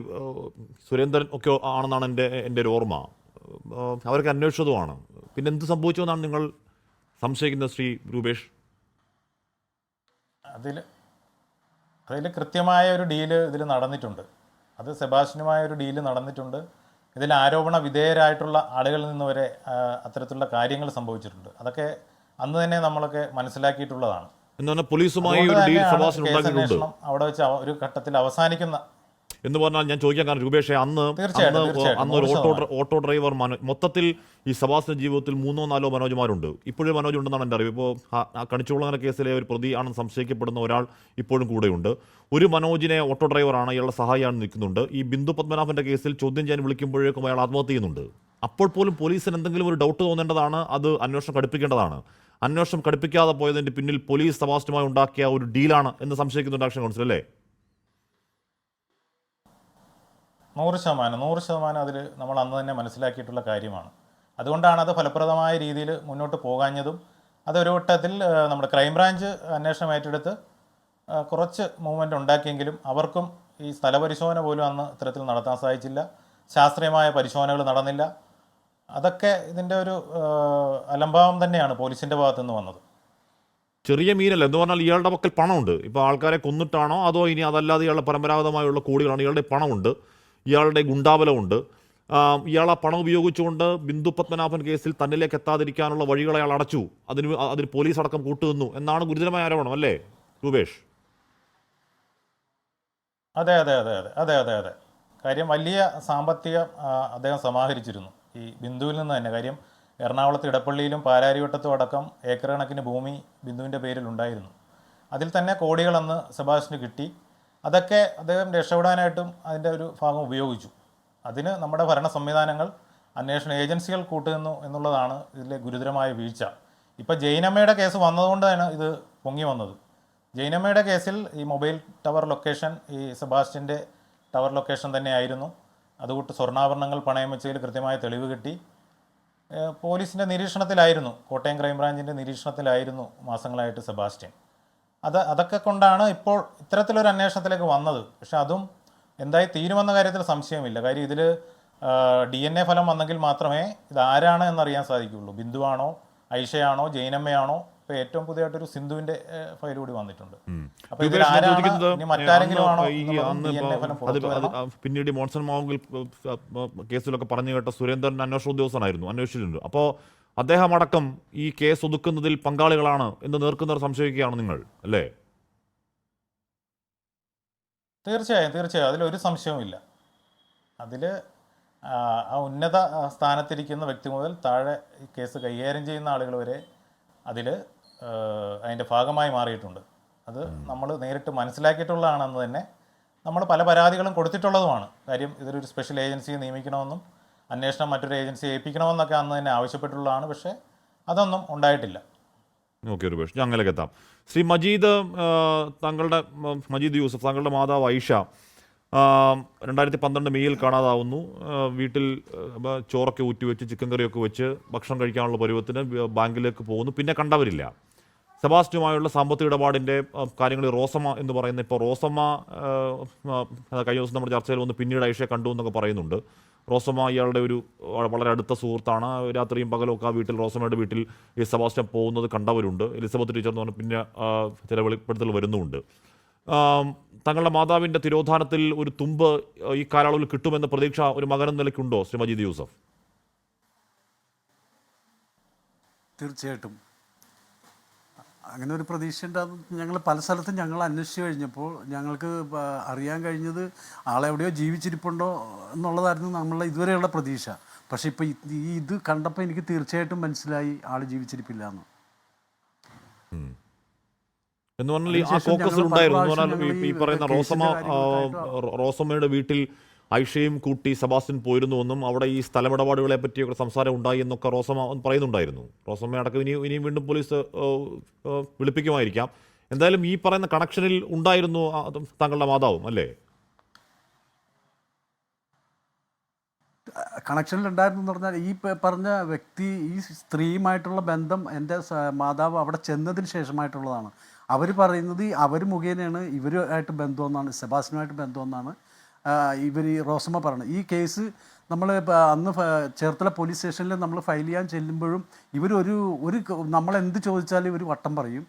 സുരേന്ദ്രൻ ഒക്കെ ആണെന്നാണ് എൻ്റെ ഒരു ഓർമ്മ. അവരൊക്കെ അന്വേഷിച്ചതുമാണ്. പിന്നെ എന്ത് സംഭവിച്ചു എന്നാണ് നിങ്ങൾ സംശയിക്കുന്നത് ശ്രീ രൂപേഷ്? അതിൽ കൃത്യമായ ഒരു ഡീല് ഇതിൽ നടന്നിട്ടുണ്ട്. അത് സെബാസ്റ്റ്യനുമായ ഒരു ഡീല് നടന്നിട്ടുണ്ട്. ഇതിൽ ആരോപണ വിധേയരായിട്ടുള്ള ആളുകളിൽ നിന്ന് വരെ അത്തരത്തിലുള്ള കാര്യങ്ങൾ സംഭവിച്ചിട്ടുണ്ട്. അതൊക്കെ അന്ന് തന്നെ നമ്മളൊക്കെ മനസ്സിലാക്കിയിട്ടുള്ളതാണ്. എന്ന് പറഞ്ഞാൽ പോലീസുമായി ഒരു ഡീൽ സെബാസ്റ്റ്യൻ ഉണ്ടാക്കിയിട്ടുണ്ട്. അവിടെ വെച്ച് ഒരു ഘട്ടത്തിൽ അവസാനിക്കുന്ന എന്ന് പറഞ്ഞാൽ ഞാൻ ചോദിക്കാൻ കാരണം രൂപേഷെ അന്ന് ഒരു ഓട്ടോ ഡ്രൈവർ മൊത്തത്തിൽ ഈ സെബാസ്റ്റ്യൻ ജീവിതത്തിൽ 3-4 മനോജ്മാരുണ്ട്. ഇപ്പോഴും മനോജ് ഉണ്ടെന്നാണ് എൻ്റെ അറിവ്. ഇപ്പോൾ ആ കണിച്ചുകുളങ്ങര കേസിലെ ഒരു പ്രതി ആണെന്ന് സംശയിക്കപ്പെടുന്ന ഒരാൾ ഇപ്പോഴും കൂടെയുണ്ട്. ഒരു മനോജിനെ ഓട്ടോ ഡ്രൈവറാണ്, ഇയാളുടെ സഹായിയാണ് നിൽക്കുന്നുണ്ട്. ഈ ബിന്ദു പത്മനാഭൻ്റെ കേസിൽ ചോദ്യം ചെയ്യാൻ വിളിക്കുമ്പോഴേക്കും അയാൾ ആത്മഹത്യ ചെയ്യുന്നുണ്ട്. അപ്പോൾ പോലും പോലീസിന് എന്തെങ്കിലും ഒരു ഡൗട്ട് തോന്നേണ്ടതാണ്. അത് അന്വേഷണം കടുപ്പിക്കേണ്ടതാണ്. അന്വേഷണം കടുപ്പിക്കാതെ പോയതിൻ്റെ പിന്നിൽ പോലീസ് സെബാസ്റ്റ്യനുമായി ഉണ്ടാക്കിയ ഒരു ഡീലാണ് എന്ന് സംശയിക്കുന്നുണ്ട് ആക്ഷൻ കൗൺസിൽ അല്ലേ? 100% അതിൽ നമ്മൾ അന്ന് തന്നെ മനസ്സിലാക്കിയിട്ടുള്ള കാര്യമാണ്. അതുകൊണ്ടാണ് അത് ഫലപ്രദമായ രീതിയിൽ മുന്നോട്ട് പോകാഞ്ഞതും. അതൊരു വട്ടത്തിൽ നമ്മുടെ ക്രൈംബ്രാഞ്ച് അന്വേഷണം ഏറ്റെടുത്ത് കുറച്ച് മൂവ്മെൻ്റ് ഉണ്ടാക്കിയെങ്കിലും അവർക്കും ഈ സ്ഥലപരിശോധന പോലും അന്ന് ഇത്തരത്തിൽ നടത്താൻ സാധിച്ചില്ല. ശാസ്ത്രീയമായ പരിശോധനകൾ നടന്നില്ല. അതൊക്കെ ഇതിൻ്റെ ഒരു അലംഭാവം തന്നെയാണ് പോലീസിൻ്റെ ഭാഗത്തു നിന്ന് വന്നത്. ചെറിയ മീനല്ല എന്ന് പറഞ്ഞാൽ ഇയാളുടെ പക്കൽ പണമുണ്ട്. ഇപ്പോൾ ആൾക്കാരെ കൊന്നിട്ടാണോ അതോ ഇനി അതല്ലാതെ ഇയാളുടെ പരമ്പരാഗതമായുള്ള കോടികളാണ്? ഇയാളുടെ പണമുണ്ട്, ഇയാളുടെ ഗുണ്ടാബലമുണ്ട്. ഇയാൾ ആ പണം ഉപയോഗിച്ചുകൊണ്ട് ബിന്ദു പത്മനാഭൻ കേസിൽ തന്നിലേക്ക് എത്താതിരിക്കാനുള്ള വഴികൾ അയാൾ അടച്ചു. അതിന് പോലീസ് അടക്കം കൂട്ടുനിന്നു എന്നാണ് ഗുരുതരമായ ആരോപണം അല്ലേ രൂപേഷ്? അതെ. കാര്യം വലിയ സാമ്പത്തികം അദ്ദേഹം സമാഹരിച്ചിരുന്നു ഈ ബിന്ദുവിൽ നിന്ന് തന്നെ. കാര്യം എറണാകുളത്ത് ഇടപ്പള്ളിയിലും പാലാരിവട്ടത്തും അടക്കം ഏക്കർ കണക്കിന് ഭൂമി ബിന്ദുവിൻ്റെ പേരിലുണ്ടായിരുന്നു. അതിൽ തന്നെ കോടികളന്ന് സെബാസ്റ്റ്യന് കിട്ടി. അതൊക്കെ അദ്ദേഹം രക്ഷപ്പെടാനായിട്ടും അതിൻ്റെ ഒരു ഭാഗം ഉപയോഗിച്ചു. അതിന് നമ്മുടെ ഭരണ സംവിധാനങ്ങൾ, അന്വേഷണ ഏജൻസികൾ കൂട്ടുനിന്നു എന്നുള്ളതാണ് ഇതിലെ ഗുരുതരമായ വീഴ്ച. ഇപ്പോൾ ജൈനമ്മയുടെ കേസ് വന്നതുകൊണ്ടാണ് ഇത് പൊങ്ങി വന്നത്. ജൈനമ്മയുടെ കേസിൽ ഈ മൊബൈൽ ടവർ ലൊക്കേഷൻ ഈ സെബാസ്റ്റ്യൻ്റെ ടവർ ലൊക്കേഷൻ തന്നെയായിരുന്നു. അതുകൊണ്ട് സ്വർണ്ണാഭരണങ്ങൾ പണയം വെച്ചതിൽ കൃത്യമായ തെളിവ് കിട്ടി. പോലീസിൻ്റെ നിരീക്ഷണത്തിലായിരുന്നു, കോട്ടയം ക്രൈംബ്രാഞ്ചിൻ്റെ നിരീക്ഷണത്തിലായിരുന്നു മാസങ്ങളായിട്ട് സെബാസ്റ്റ്യൻ. അതൊക്കെ കൊണ്ടാണ് ഇപ്പോൾ ഇത്തരത്തിലൊരു അന്വേഷണത്തിലേക്ക് വന്നത്. പക്ഷെ അതും എന്തായി തീരുമെന്ന കാര്യത്തിൽ സംശയമില്ല. കാര്യം ഇതിൽ DNA ഫലം വന്നെങ്കിൽ മാത്രമേ ഇതാരാണ് എന്നറിയാൻ സാധിക്കുകയുള്ളൂ. ബിന്ദുവാണോ, ഐഷയാണോ, ജൈനമ്മയാണോ? ഇപ്പോൾ ഏറ്റവും പുതിയതായിട്ടൊരു സിന്ധുവിൻ്റെ ഫയൽ കൂടി വന്നിട്ടുണ്ട്. അപ്പോൾ ഇതിൽ ആരാണ്, മറ്റാരെങ്കിലും ആണോ? പിന്നീട് മോൺസൺ മാവുങ്കൽ കേസിലൊക്കെ പറഞ്ഞു കേട്ട സുരേന്ദ്രൻ അന്വേഷണ ഉദ്യോഗസ്ഥനായിരുന്നു, അന്വേഷിച്ചിട്ടുണ്ട്. അപ്പോൾ അദ്ദേഹം അടക്കം ഈ കേസ് ഒതുക്കുന്നതിൽ പങ്കാളികളാണ് എന്ന് നേർക്കുന്നവർ സംശയിക്കുകയാണ് നിങ്ങൾ അല്ലേ? തീർച്ചയായും അതിലൊരു സംശയവുമില്ല. അതിൽ ആ ഉന്നത സ്ഥാനത്തിരിക്കുന്ന വ്യക്തി മുതൽ താഴെ ഈ കേസ് കൈകാര്യം ചെയ്യുന്ന ആളുകൾ വരെ അതിൽ അതിൻ്റെ ഭാഗമായി മാറിയിട്ടുണ്ട്. അത് നമ്മൾ നേരിട്ട് മനസ്സിലാക്കിയിട്ടുള്ളതാണെന്ന് തന്നെ നമ്മൾ പല പരാതികളും കൊടുത്തിട്ടുള്ളതുമാണ്. കാര്യം ഇതൊരു സ്പെഷ്യൽ ഏജൻസിയെ നിയമിക്കണമെന്നും അന്വേഷണം മറ്റൊരു ഏജൻസിയെ ഏൽപ്പിക്കണമെന്നൊക്കെ അന്ന് തന്നെ ആവശ്യപ്പെട്ടുള്ളതാണ്. പക്ഷേ അതൊന്നും ഉണ്ടായിട്ടില്ല. ഓക്കെ രൂപേഷ്, ഞാൻ അങ്ങനെയൊക്കെ എത്താം. ശ്രീ മജീദ് യൂസഫ്, താങ്കളുടെ മാതാവ് ഐഷ 2012 മെയ്യിൽ കാണാതാവുന്നു. വീട്ടിൽ ചോറൊക്കെ ഊറ്റിവെച്ച് ചിക്കൻ കറിയൊക്കെ വെച്ച് ഭക്ഷണം കഴിക്കാനുള്ള പരുവത്തിന് ബാങ്കിലേക്ക് പോകുന്നു. പിന്നെ കണ്ടവരില്ല. സെബാസ്റ്റ്യനുമായുള്ള സാമ്പത്തിക ഇടപാടിൻ്റെ കാര്യങ്ങൾ റോസമ്മ എന്ന് പറയുന്ന, ഇപ്പോൾ റോസമ്മ കഴിഞ്ഞ ദിവസം നമ്മുടെ ചർച്ചയിൽ വന്ന് പിന്നീട് ഐഷയെ കണ്ടു എന്നൊക്കെ പറയുന്നുണ്ട്. റോസമ്മ ഇയാളുടെ ഒരു വളരെ അടുത്ത സുഹൃത്താണ്. രാത്രിയും പകലൊക്കെ ആ വീട്ടിൽ, റോസമ്മയുടെ വീട്ടിൽ ഈ സെബാസ്റ്റ്യൻ പോകുന്നത് കണ്ടവരുണ്ട്. എലിസബത്ത് ടീച്ചർ എന്ന് പറഞ്ഞാൽ പിന്നെ ചില വെളിപ്പെടുത്തൽ വരുന്നുമുണ്ട്. തങ്ങളുടെ മാതാവിൻ്റെ തിരോധാനത്തിൽ ഒരു തുമ്പ് ഈ കാലയളവിൽ കിട്ടുമെന്ന പ്രതീക്ഷ ഒരു മകനെന്ന നിലയ്ക്കുണ്ടോ ശ്രീ മജീദ് യൂസഫ്? തീർച്ചയായിട്ടും അങ്ങനെ ഒരു പ്രതീക്ഷ ഉണ്ടാകും. ഞങ്ങൾ പല സ്ഥലത്തും ഞങ്ങൾ അന്വേഷിച്ച് കഴിഞ്ഞപ്പോൾ ഞങ്ങൾക്ക് അറിയാൻ കഴിഞ്ഞത് ആളെവിടെയോ ജീവിച്ചിരിപ്പുണ്ടോ എന്നുള്ളതായിരുന്നു നമ്മളുടെ ഇതുവരെയുള്ള പ്രതീക്ഷ. പക്ഷേ ഇപ്പോൾ ഇത് കണ്ടപ്പോൾ എനിക്ക് തീർച്ചയായിട്ടും മനസ്സിലായി ആൾ ജീവിച്ചിരിപ്പില്ല എന്ന്. എന്ന് പറഞ്ഞാൽ ആ ഫോക്കസിൽ ഉണ്ടായിരുന്നു. എന്ന് പറഞ്ഞാൽ ഈ പറയുന്ന റോസമ്മയുടെ വീട്ടിൽ ഐഷയും കൂട്ടി സെബാസ്റ്റ്യൻ പോയിരുന്നുവെന്നും അവിടെ ഈ സ്ഥലമിടപാടുകളെ പറ്റിയൊക്കെ സംസാരം ഉണ്ടായി എന്നൊക്കെ റോസമ്മ പറയുന്നുണ്ടായിരുന്നു. റോസമ്മ അടക്കം ഇനിയും വീണ്ടും പോലീസ് വിളിപ്പിക്കുമായിരിക്കാം. എന്തായാലും ഈ പറയുന്ന കണക്ഷനിൽ ഉണ്ടായിരുന്നു താങ്കളുടെ മാതാവും അല്ലേ? കണക്ഷനിലുണ്ടായിരുന്നു എന്ന് പറഞ്ഞാൽ ഈ പറഞ്ഞ വ്യക്തി ഈ സ്ത്രീയുമായിട്ടുള്ള ബന്ധം എൻ്റെ മാതാവ് അവിടെ ചെന്നതിന് ശേഷമായിട്ടുള്ളതാണ്. അവർ പറയുന്നത് അവർ മുഖേനയാണ് ഇവരുമായിട്ട് ബന്ധമെന്നാണ്, സെബാസ്റ്റ്യനുമായിട്ട് ബന്ധമെന്നാണ് ഇവർ ഈ റോസമ്മ പറയുന്നത്. ഈ കേസ് നമ്മൾ അന്ന് ചേർത്തല പോലീസ് സ്റ്റേഷനിൽ നമ്മൾ ഫയൽ ചെയ്യാൻ ചെല്ലുമ്പോഴും ഇവർ ഒരു നമ്മളെന്ത് ചോദിച്ചാലും ഇവർ വട്ടം പറയും.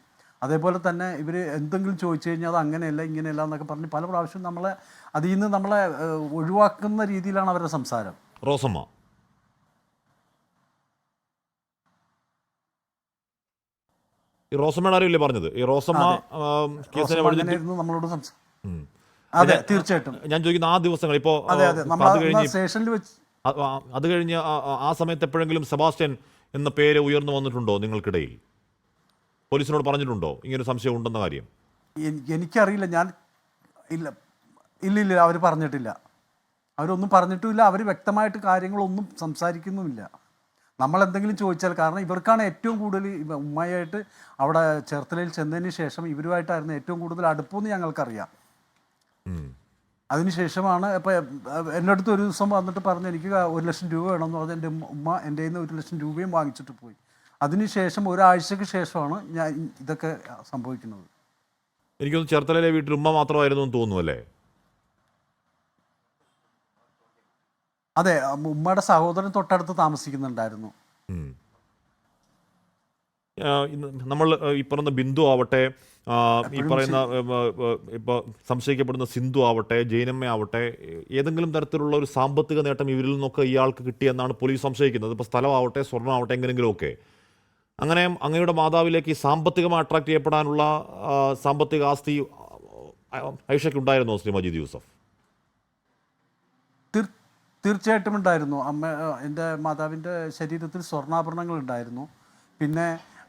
അതേപോലെ തന്നെ ഇവർ എന്തെങ്കിലും ചോദിച്ചു കഴിഞ്ഞാൽ അത് അങ്ങനെയല്ല ഇങ്ങനെയല്ല എന്നൊക്കെ പറഞ്ഞ് പല പ്രാവശ്യം നമ്മളെ അതിൽ നിന്ന് നമ്മളെ ഒഴിവാക്കുന്ന രീതിയിലാണ് അവരുടെ സംസാരം. റോസമ്മ ഈ റോസമ്മയുടെ അറിയില്ലേ പറഞ്ഞത്? ഈ റോസമ്മ കേസിനെ അങ്ങനെയായിരുന്നു നമ്മളോട് അതെ തീർച്ചയായിട്ടും. ഞാൻ ചോദിക്കുന്ന ആ ദിവസങ്ങൾ ഇപ്പോൾ സ്റ്റേഷനിൽ വെച്ച് അത് കഴിഞ്ഞ് ആ സമയത്ത് എപ്പോഴെങ്കിലും സെബാസ്റ്റ്യൻ എന്ന പേര് ഉയർന്നു വന്നിട്ടുണ്ടോ നിങ്ങൾക്കിടയിൽ? പോലീസിനോട് പറഞ്ഞിട്ടുണ്ടോ ഇങ്ങനൊരു സംശയം ഉണ്ടെന്ന കാര്യം? എനിക്കറിയില്ല. ഞാൻ ഇല്ല അവർ പറഞ്ഞിട്ടില്ല. അവരൊന്നും പറഞ്ഞിട്ടുമില്ല. അവർ വ്യക്തമായിട്ട് കാര്യങ്ങളൊന്നും സംസാരിക്കുന്നുമില്ല. നമ്മളെന്തെങ്കിലും ചോദിച്ചാൽ, കാരണം ഇവർക്കാണ് ഏറ്റവും കൂടുതൽ ഉമ്മയായിട്ട് അവിടെ ചേർത്തലയിൽ ചെന്നതിന് ശേഷം ഇവരുമായിട്ടായിരുന്നു ഏറ്റവും കൂടുതൽ അടുപ്പമെന്ന് ഞങ്ങൾക്കറിയാം. അതിനുശേഷമാണ് ഇപ്പോൾ എൻ്റെ അടുത്ത് ഒരു ദിവസം വന്നിട്ട് പറഞ്ഞു എനിക്ക് 1,00,000 രൂപ വേണമെന്ന് പറഞ്ഞാൽ എൻ്റെ ഉമ്മ എൻ്റെ കയ്യിൽ നിന്ന് 1,00,000 രൂപയും വാങ്ങിച്ചിട്ട് പോയി. അതിനുശേഷം ഒരാഴ്ചക്ക് ശേഷമാണ് ഞാൻ ഇതൊക്കെ സംഭവിക്കുന്നത്. എനിക്കൊന്ന് ചേർത്തലയിലെ വീട്ടിൽ ഉമ്മ മാത്രമായിരുന്നു എന്ന് തോന്നുന്നു അല്ലേ? അതെ, ഉമ്മയുടെ സഹോദരൻ തൊട്ടടുത്ത് താമസിക്കുന്നുണ്ടായിരുന്നു. നമ്മൾ ഈ പറയുന്ന ബിന്ദു ആവട്ടെ, ഈ പറയുന്ന ഇപ്പോൾ സംശയിക്കപ്പെടുന്ന സിന്ധു ആവട്ടെ, ജൈനമ്മ ആവട്ടെ, ഏതെങ്കിലും തരത്തിലുള്ള ഒരു സാമ്പത്തിക നേട്ടം ഇവരിൽ നിന്നൊക്കെ ഇയാൾക്ക് കിട്ടിയെന്നാണ് പോലീസ് സംശയിക്കുന്നത്. ഇപ്പോൾ സ്ഥലമാവട്ടെ സ്വർണ്ണമാവട്ടെ എങ്ങനെയെങ്കിലുമൊക്കെ. അങ്ങനെ അങ്ങയുടെ മാതാവിലേക്ക് ഈ സാമ്പത്തികമായി അട്രാക്ട് ചെയ്യപ്പെടാനുള്ള സാമ്പത്തിക ആസ്തി ഐഷയ്ക്ക് ഉണ്ടായിരുന്നോ ശ്രീ മജീദ് യൂസഫ്? തീർച്ചയായിട്ടും ഉണ്ടായിരുന്നു. എൻ്റെ മാതാവിൻ്റെ ശരീരത്തിൽ സ്വർണ്ണാഭരണങ്ങൾ ഉണ്ടായിരുന്നു. പിന്നെ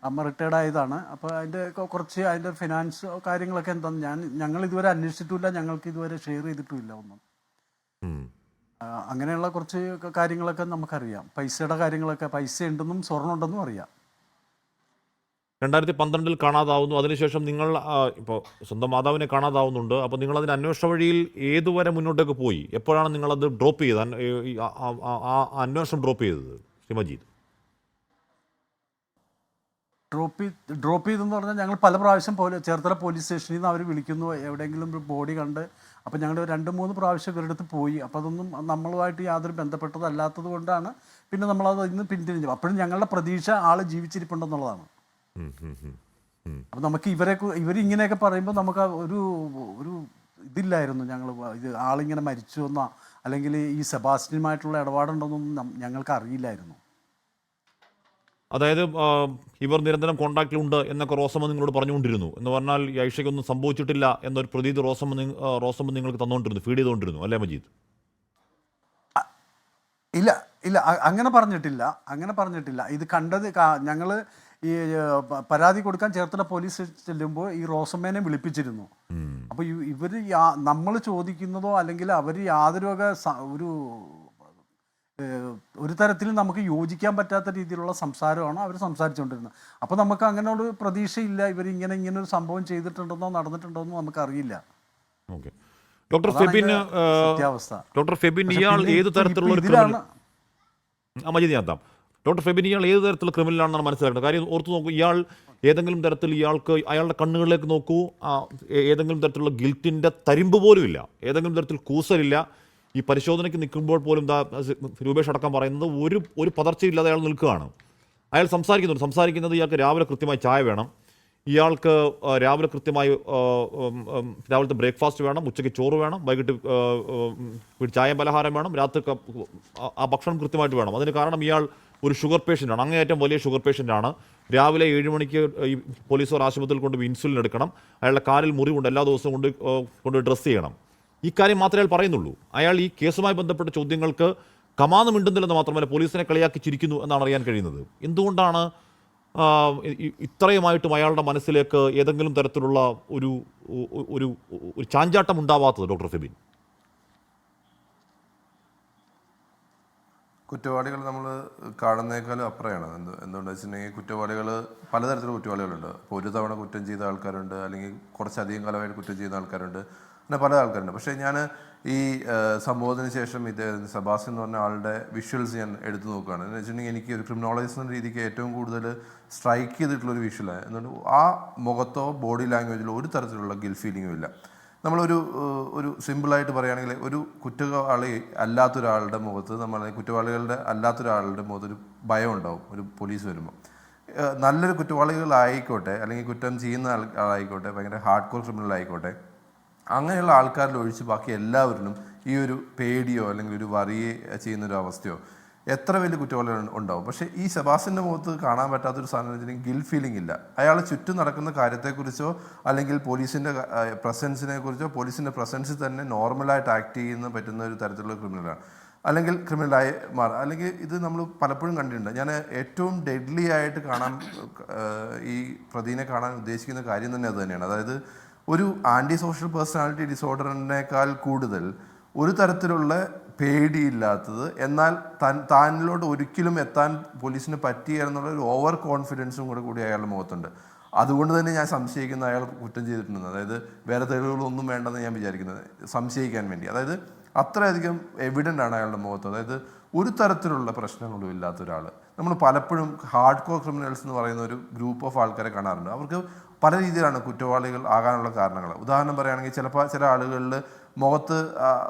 അമ്മ റിട്ടയർഡ് ആയതാണ്. അപ്പോൾ അതിൻ്റെ ഫിനാൻസ് കാര്യങ്ങളൊക്കെ എന്താണെന്ന് ഞങ്ങൾ ഇതുവരെ അന്വേഷിച്ചിട്ടില്ല, ഞങ്ങൾക്ക് ഇതുവരെ ഷെയർ ചെയ്തിട്ടുമില്ല ഒന്നും. അങ്ങനെയുള്ള കുറച്ച് കാര്യങ്ങളൊക്കെ നമുക്കറിയാം. പൈസയുടെ കാര്യങ്ങളൊക്കെ, പൈസ ഉണ്ടെന്നും സ്വർണ്ണം ഉണ്ടെന്നും അറിയാം. 2012 കാണാതാവുന്നു. അതിനുശേഷം നിങ്ങൾ ഇപ്പോൾ സ്വന്തം മാതാവിനെ കാണാതാവുന്നുണ്ട്. അപ്പോൾ നിങ്ങളതിൻ്റെ അന്വേഷണ വഴിയിൽ ഏതുവരെ മുന്നോട്ടേക്ക് പോയി? എപ്പോഴാണ് നിങ്ങളത് ഡ്രോപ്പ് ചെയ്തത്, ആ അന്വേഷണം ഡ്രോപ്പ് ചെയ്തത് ശ്രീ മജീദ്? ഡ്രോപ്പ് ചെയ്തെന്ന് പറഞ്ഞാൽ ഞങ്ങൾ പല പ്രാവശ്യം ചേർത്തല പോലീസ് സ്റ്റേഷനിൽ നിന്ന് അവർ വിളിക്കുന്നു, എവിടെയെങ്കിലും ഒരു ബോഡി കണ്ട്. അപ്പോൾ ഞങ്ങൾ 2-3 പ്രാവശ്യം ഇവരുടെ അടുത്ത് പോയി. അപ്പോൾ അതൊന്നും നമ്മളുമായിട്ട് യാതൊരു ബന്ധപ്പെട്ടതല്ലാത്തത് കൊണ്ടാണ് പിന്നെ നമ്മളത് ഇന്ന് പിന്തിരിഞ്ഞു. അപ്പോഴും ഞങ്ങളുടെ പ്രതീക്ഷ ആൾ ജീവിച്ചിരിപ്പുണ്ടെന്നുള്ളതാണ്. അപ്പം നമുക്ക് ഇവരിങ്ങനെയൊക്കെ പറയുമ്പോൾ നമുക്ക് ഒരു ഇതില്ലായിരുന്നു. ഇത് ആളിങ്ങനെ മരിച്ചു എന്നോ അല്ലെങ്കിൽ ഈ സെബാസ്റ്റ്യനുമായിട്ടുള്ള ഇടപാടുണ്ടെന്നൊന്നും ഞങ്ങൾക്ക് അറിയില്ലായിരുന്നു. അതായത് ഇവർ നിരന്തരം കോൺടാക്റ്റിലുണ്ട് എന്നൊക്കെ റോസമ്മ നിങ്ങളോട് പറഞ്ഞുകൊണ്ടിരുന്നു എന്ന് പറഞ്ഞാൽ ഈ ഐഷയ്ക്കൊന്നും സംഭവിച്ചിട്ടില്ല എന്നൊരു പ്രതീതി റോസമ്മ നിങ്ങൾക്ക് തന്നുകൊണ്ടിരുന്നു, ഫീഡ് ചെയ്തുകൊണ്ടിരുന്നു അല്ലേ മജീദ്? ഇല്ല അങ്ങനെ പറഞ്ഞിട്ടില്ല. ഇത് കണ്ടത് ഞങ്ങൾ ഈ പരാതി കൊടുക്കാൻ ചേർത്തല പോലീസ് ചെല്ലുമ്പോൾ ഈ റോസമ്മേനെ വിളിപ്പിച്ചിരുന്നു. അപ്പോൾ ഇവർ നമ്മൾ ചോദിക്കുന്നതോ അല്ലെങ്കിൽ അവർ യാതൊരു വക ഒരു തരത്തിലും നമുക്ക് യോജിക്കാൻ പറ്റാത്ത രീതിയിലുള്ള സംസാരമാണ് അവർ സംസാരിച്ചുകൊണ്ടിരുന്നത്. അപ്പോൾ നമുക്ക് അങ്ങനെ ഒരു പ്രതീക്ഷയില്ല ഇവരിങ്ങനെ ഒരു സംഭവം ചെയ്തിട്ടുണ്ടെന്നോ നടന്നിട്ടുണ്ടോയെന്നോ നമുക്കറിയില്ല. ഓക്കെ. ഡോക്ടർ ഫെബിൻ ഇയാൾ ഏത് തരത്തിലുള്ള ഡോക്ടർ ഫെബിൻ ഇയാൾ ഏത് തരത്തിലുള്ള ക്രിമിനലാണെന്നാണ് മനസ്സിലാക്കുന്നത്. കാര്യം ഓർത്തു നോക്കൂ, ഇയാൾ ഏതെങ്കിലും തരത്തിൽ അയാളുടെ കണ്ണുകളിലേക്ക് നോക്കൂ, ഏതെങ്കിലും തരത്തിലുള്ള ഗിൽറ്റിൻ്റെ തരിമ്പ് പോലും ഇല്ല, ഏതെങ്കിലും തരത്തിൽ കൂസലില്ല. ഈ പരിശോധനയ്ക്ക് നിൽക്കുമ്പോൾ പോലും രൂപേഷ് അടക്കം പറയുന്നത് ഒരു പതർച്ചയില്ലാതെ അയാൾ നിൽക്കുകയാണ്. അയാൾ സംസാരിക്കുന്നത് ഇയാൾക്ക് രാവിലെ കൃത്യമായി ചായ വേണം, ഇയാൾക്ക് രാവിലെ കൃത്യമായി രാവിലത്തെ ബ്രേക്ക്ഫാസ്റ്റ് വേണം, ഉച്ചയ്ക്ക് ചോറ് വേണം, വൈകിട്ട് ചായ പലഹാരം വേണം, രാത്രി ആ ഭക്ഷണം കൃത്യമായിട്ട് വേണം. അതിന് കാരണം ഇയാൾ ഒരു ഷുഗർ പേഷ്യൻ്റാണ്, അങ്ങേയറ്റം വലിയ ഷുഗർ പേഷ്യൻ്റാണ്. രാവിലെ 7 മണിക്ക് ഈ പോലീസുകാർ ആശുപത്രിയിൽ കൊണ്ട് ഇൻസുലിൻ എടുക്കണം, അയാളുടെ കാലിൽ മുറിവുണ്ട്, എല്ലാ ദിവസവും കൊണ്ട് ഡ്രസ്സ് ചെയ്യണം. ഈ കാര്യം മാത്രമേ അയാൾ പറയുന്നുള്ളൂ. അയാൾ ഈ കേസുമായി ബന്ധപ്പെട്ട ചോദ്യങ്ങൾക്ക് കമാന്ന് മിണ്ടുന്നില്ലെന്ന് മാത്രമല്ല പോലീസിനെ കളിയാക്കി ചിരിക്കുന്നു എന്നാണ് അറിയാൻ കഴിയുന്നത്. എന്തുകൊണ്ടാണ് ഇത്രയുമായിട്ടും അയാളുടെ മനസ്സിലേക്ക് ഏതെങ്കിലും തരത്തിലുള്ള ഒരു ചാഞ്ചാട്ടം ഉണ്ടാവാത്തത് ഡോക്ടർ ഫെബിൻ? കുറ്റവാളികൾ നമ്മൾ കാണുന്നേക്കാളും അപ്പുറമാണ്. എന്തുകൊണ്ടെന്ന് വെച്ചിട്ടുണ്ടെങ്കിൽ കുറ്റവാളികൾ പലതരത്തിലുള്ള കുറ്റവാളികളുണ്ട്. ഇപ്പോൾ ഒരു തവണ കുറ്റം ചെയ്ത ആൾക്കാരുണ്ട്, അല്ലെങ്കിൽ കുറച്ചധികം കാലമായിട്ട് കുറ്റം ചെയ്യുന്ന ആൾക്കാരുണ്ട്. അങ്ങനെ പല ആൾക്കാരുണ്ട്. പക്ഷേ ഞാൻ ഈ സംഭവത്തിന് ശേഷം ഇത് സെബാസ്റ്റ്യൻ എന്ന് പറഞ്ഞ ആളുടെ വിഷ്വൽസ് ഞാൻ എടുത്തു നോക്കുകയാണ്. എന്ന് വെച്ചിട്ടുണ്ടെങ്കിൽ എനിക്ക് ഒരു ക്രിമിനോളജിസ്റ്റ് എന്ന രീതിക്ക് ഏറ്റവും കൂടുതൽ സ്ട്രൈക്ക് ചെയ്തിട്ടുള്ളൊരു വിഷ്വലാണ്. എന്നുകൊണ്ട് ആ മുഖത്തോ ബോഡി ലാംഗ്വേജിലോ ഒരു തരത്തിലുള്ള ഗിൽറ്റ് ഫീലിങ്ങും ഇല്ല. നമ്മളൊരു സിമ്പിളായിട്ട് പറയുകയാണെങ്കിൽ ഒരു കുറ്റവാളി അല്ലാത്തൊരാളുടെ മുഖത്ത് കുറ്റവാളികളുടെ അല്ലാത്തൊരാളുടെ മുഖത്തൊരു ഭയം ഉണ്ടാവും ഒരു പോലീസ് വരുമ്പോൾ. നല്ലൊരു കുറ്റവാളികളായിക്കോട്ടെ അല്ലെങ്കിൽ കുറ്റം ചെയ്യുന്ന ആളായിക്കോട്ടെ, ഭയങ്കര ഹാർഡ് കോർ ക്രിമിനൽ ആയിക്കോട്ടെ, അങ്ങനെയുള്ള ആൾക്കാരിൽ ഒഴിച്ച് ബാക്കി എല്ലാവരിലും ഈ ഒരു പേടിയോ അല്ലെങ്കിൽ ഒരു വറിയെ ചെയ്യുന്നൊരു അവസ്ഥയോ എത്ര വലിയ കുറ്റവാളികൾ ഉണ്ടാവും. പക്ഷേ ഈ സെബാസ്റ്റ്യൻ്റെ മുഖത്ത് കാണാൻ പറ്റാത്തൊരു സാധനം വെച്ചിട്ടുണ്ടെങ്കിൽ ഗിൽറ്റ് ഫീലിംഗ് ഇല്ല. അയാൾ ചുറ്റും നടക്കുന്ന കാര്യത്തെക്കുറിച്ചോ അല്ലെങ്കിൽ പോലീസിൻ്റെ പ്രസൻസിനെ കുറിച്ചോ, പോലീസിൻ്റെ പ്രസൻസിൽ തന്നെ നോർമലായിട്ട് ആക്ട് ചെയ്യുന്ന പറ്റുന്ന ഒരു തരത്തിലുള്ള ക്രിമിനലാണ്, അല്ലെങ്കിൽ ക്രിമിനലായി മാറുക. അല്ലെങ്കിൽ ഇത് നമ്മൾ പലപ്പോഴും കണ്ടിട്ടുണ്ട്. ഞാൻ ഏറ്റവും ഡെഡ്ലി ആയിട്ട് കാണാൻ ഈ പ്രതിനെ കാണാൻ ഉദ്ദേശിക്കുന്ന കാര്യം തന്നെ അത് തന്നെയാണ്. അതായത് ഒരു ആൻറ്റി സോഷ്യൽ പേഴ്സണാലിറ്റി ഡിസോർഡറിനേക്കാൾ കൂടുതൽ ഒരു തരത്തിലുള്ള പേടിയില്ലാത്തത്, എന്നാൽ താനിലോട്ട് ഒരിക്കലും എത്താൻ പോലീസിന് പറ്റിയെന്നുള്ള ഒരു ഓവർ കോൺഫിഡൻസും കൂടി അയാളുടെ മുഖത്തുണ്ട്. അതുകൊണ്ട് തന്നെ ഞാൻ സംശയിക്കുന്ന അയാൾ കുറ്റം ചെയ്തിട്ടുണ്ടെന്ന്. അതായത് വേറെ തെളിവുകളൊന്നും വേണ്ടെന്ന് ഞാൻ വിചാരിക്കുന്നത്, സംശയിക്കാൻ വേണ്ടി. അതായത് അത്രയധികം എവിഡൻ്റ് ആണ് അയാളുടെ മുഖത്ത്. അതായത് ഒരു തരത്തിലുള്ള പ്രശ്നങ്ങളും ഇല്ലാത്ത ഒരാൾ. നമ്മൾ പലപ്പോഴും ഹാർഡ് കോർ ക്രിമിനൽസ് എന്ന് പറയുന്ന ഒരു ഗ്രൂപ്പ് ഓഫ് ആൾക്കാരെ കാണാറുണ്ട്. അവർക്ക് പല രീതിയിലാണ് കുറ്റവാളികൾ ആകാനുള്ള കാരണങ്ങൾ. ഉദാഹരണം പറയുകയാണെങ്കിൽ ചില ആളുകളിൽ മുഖത്ത്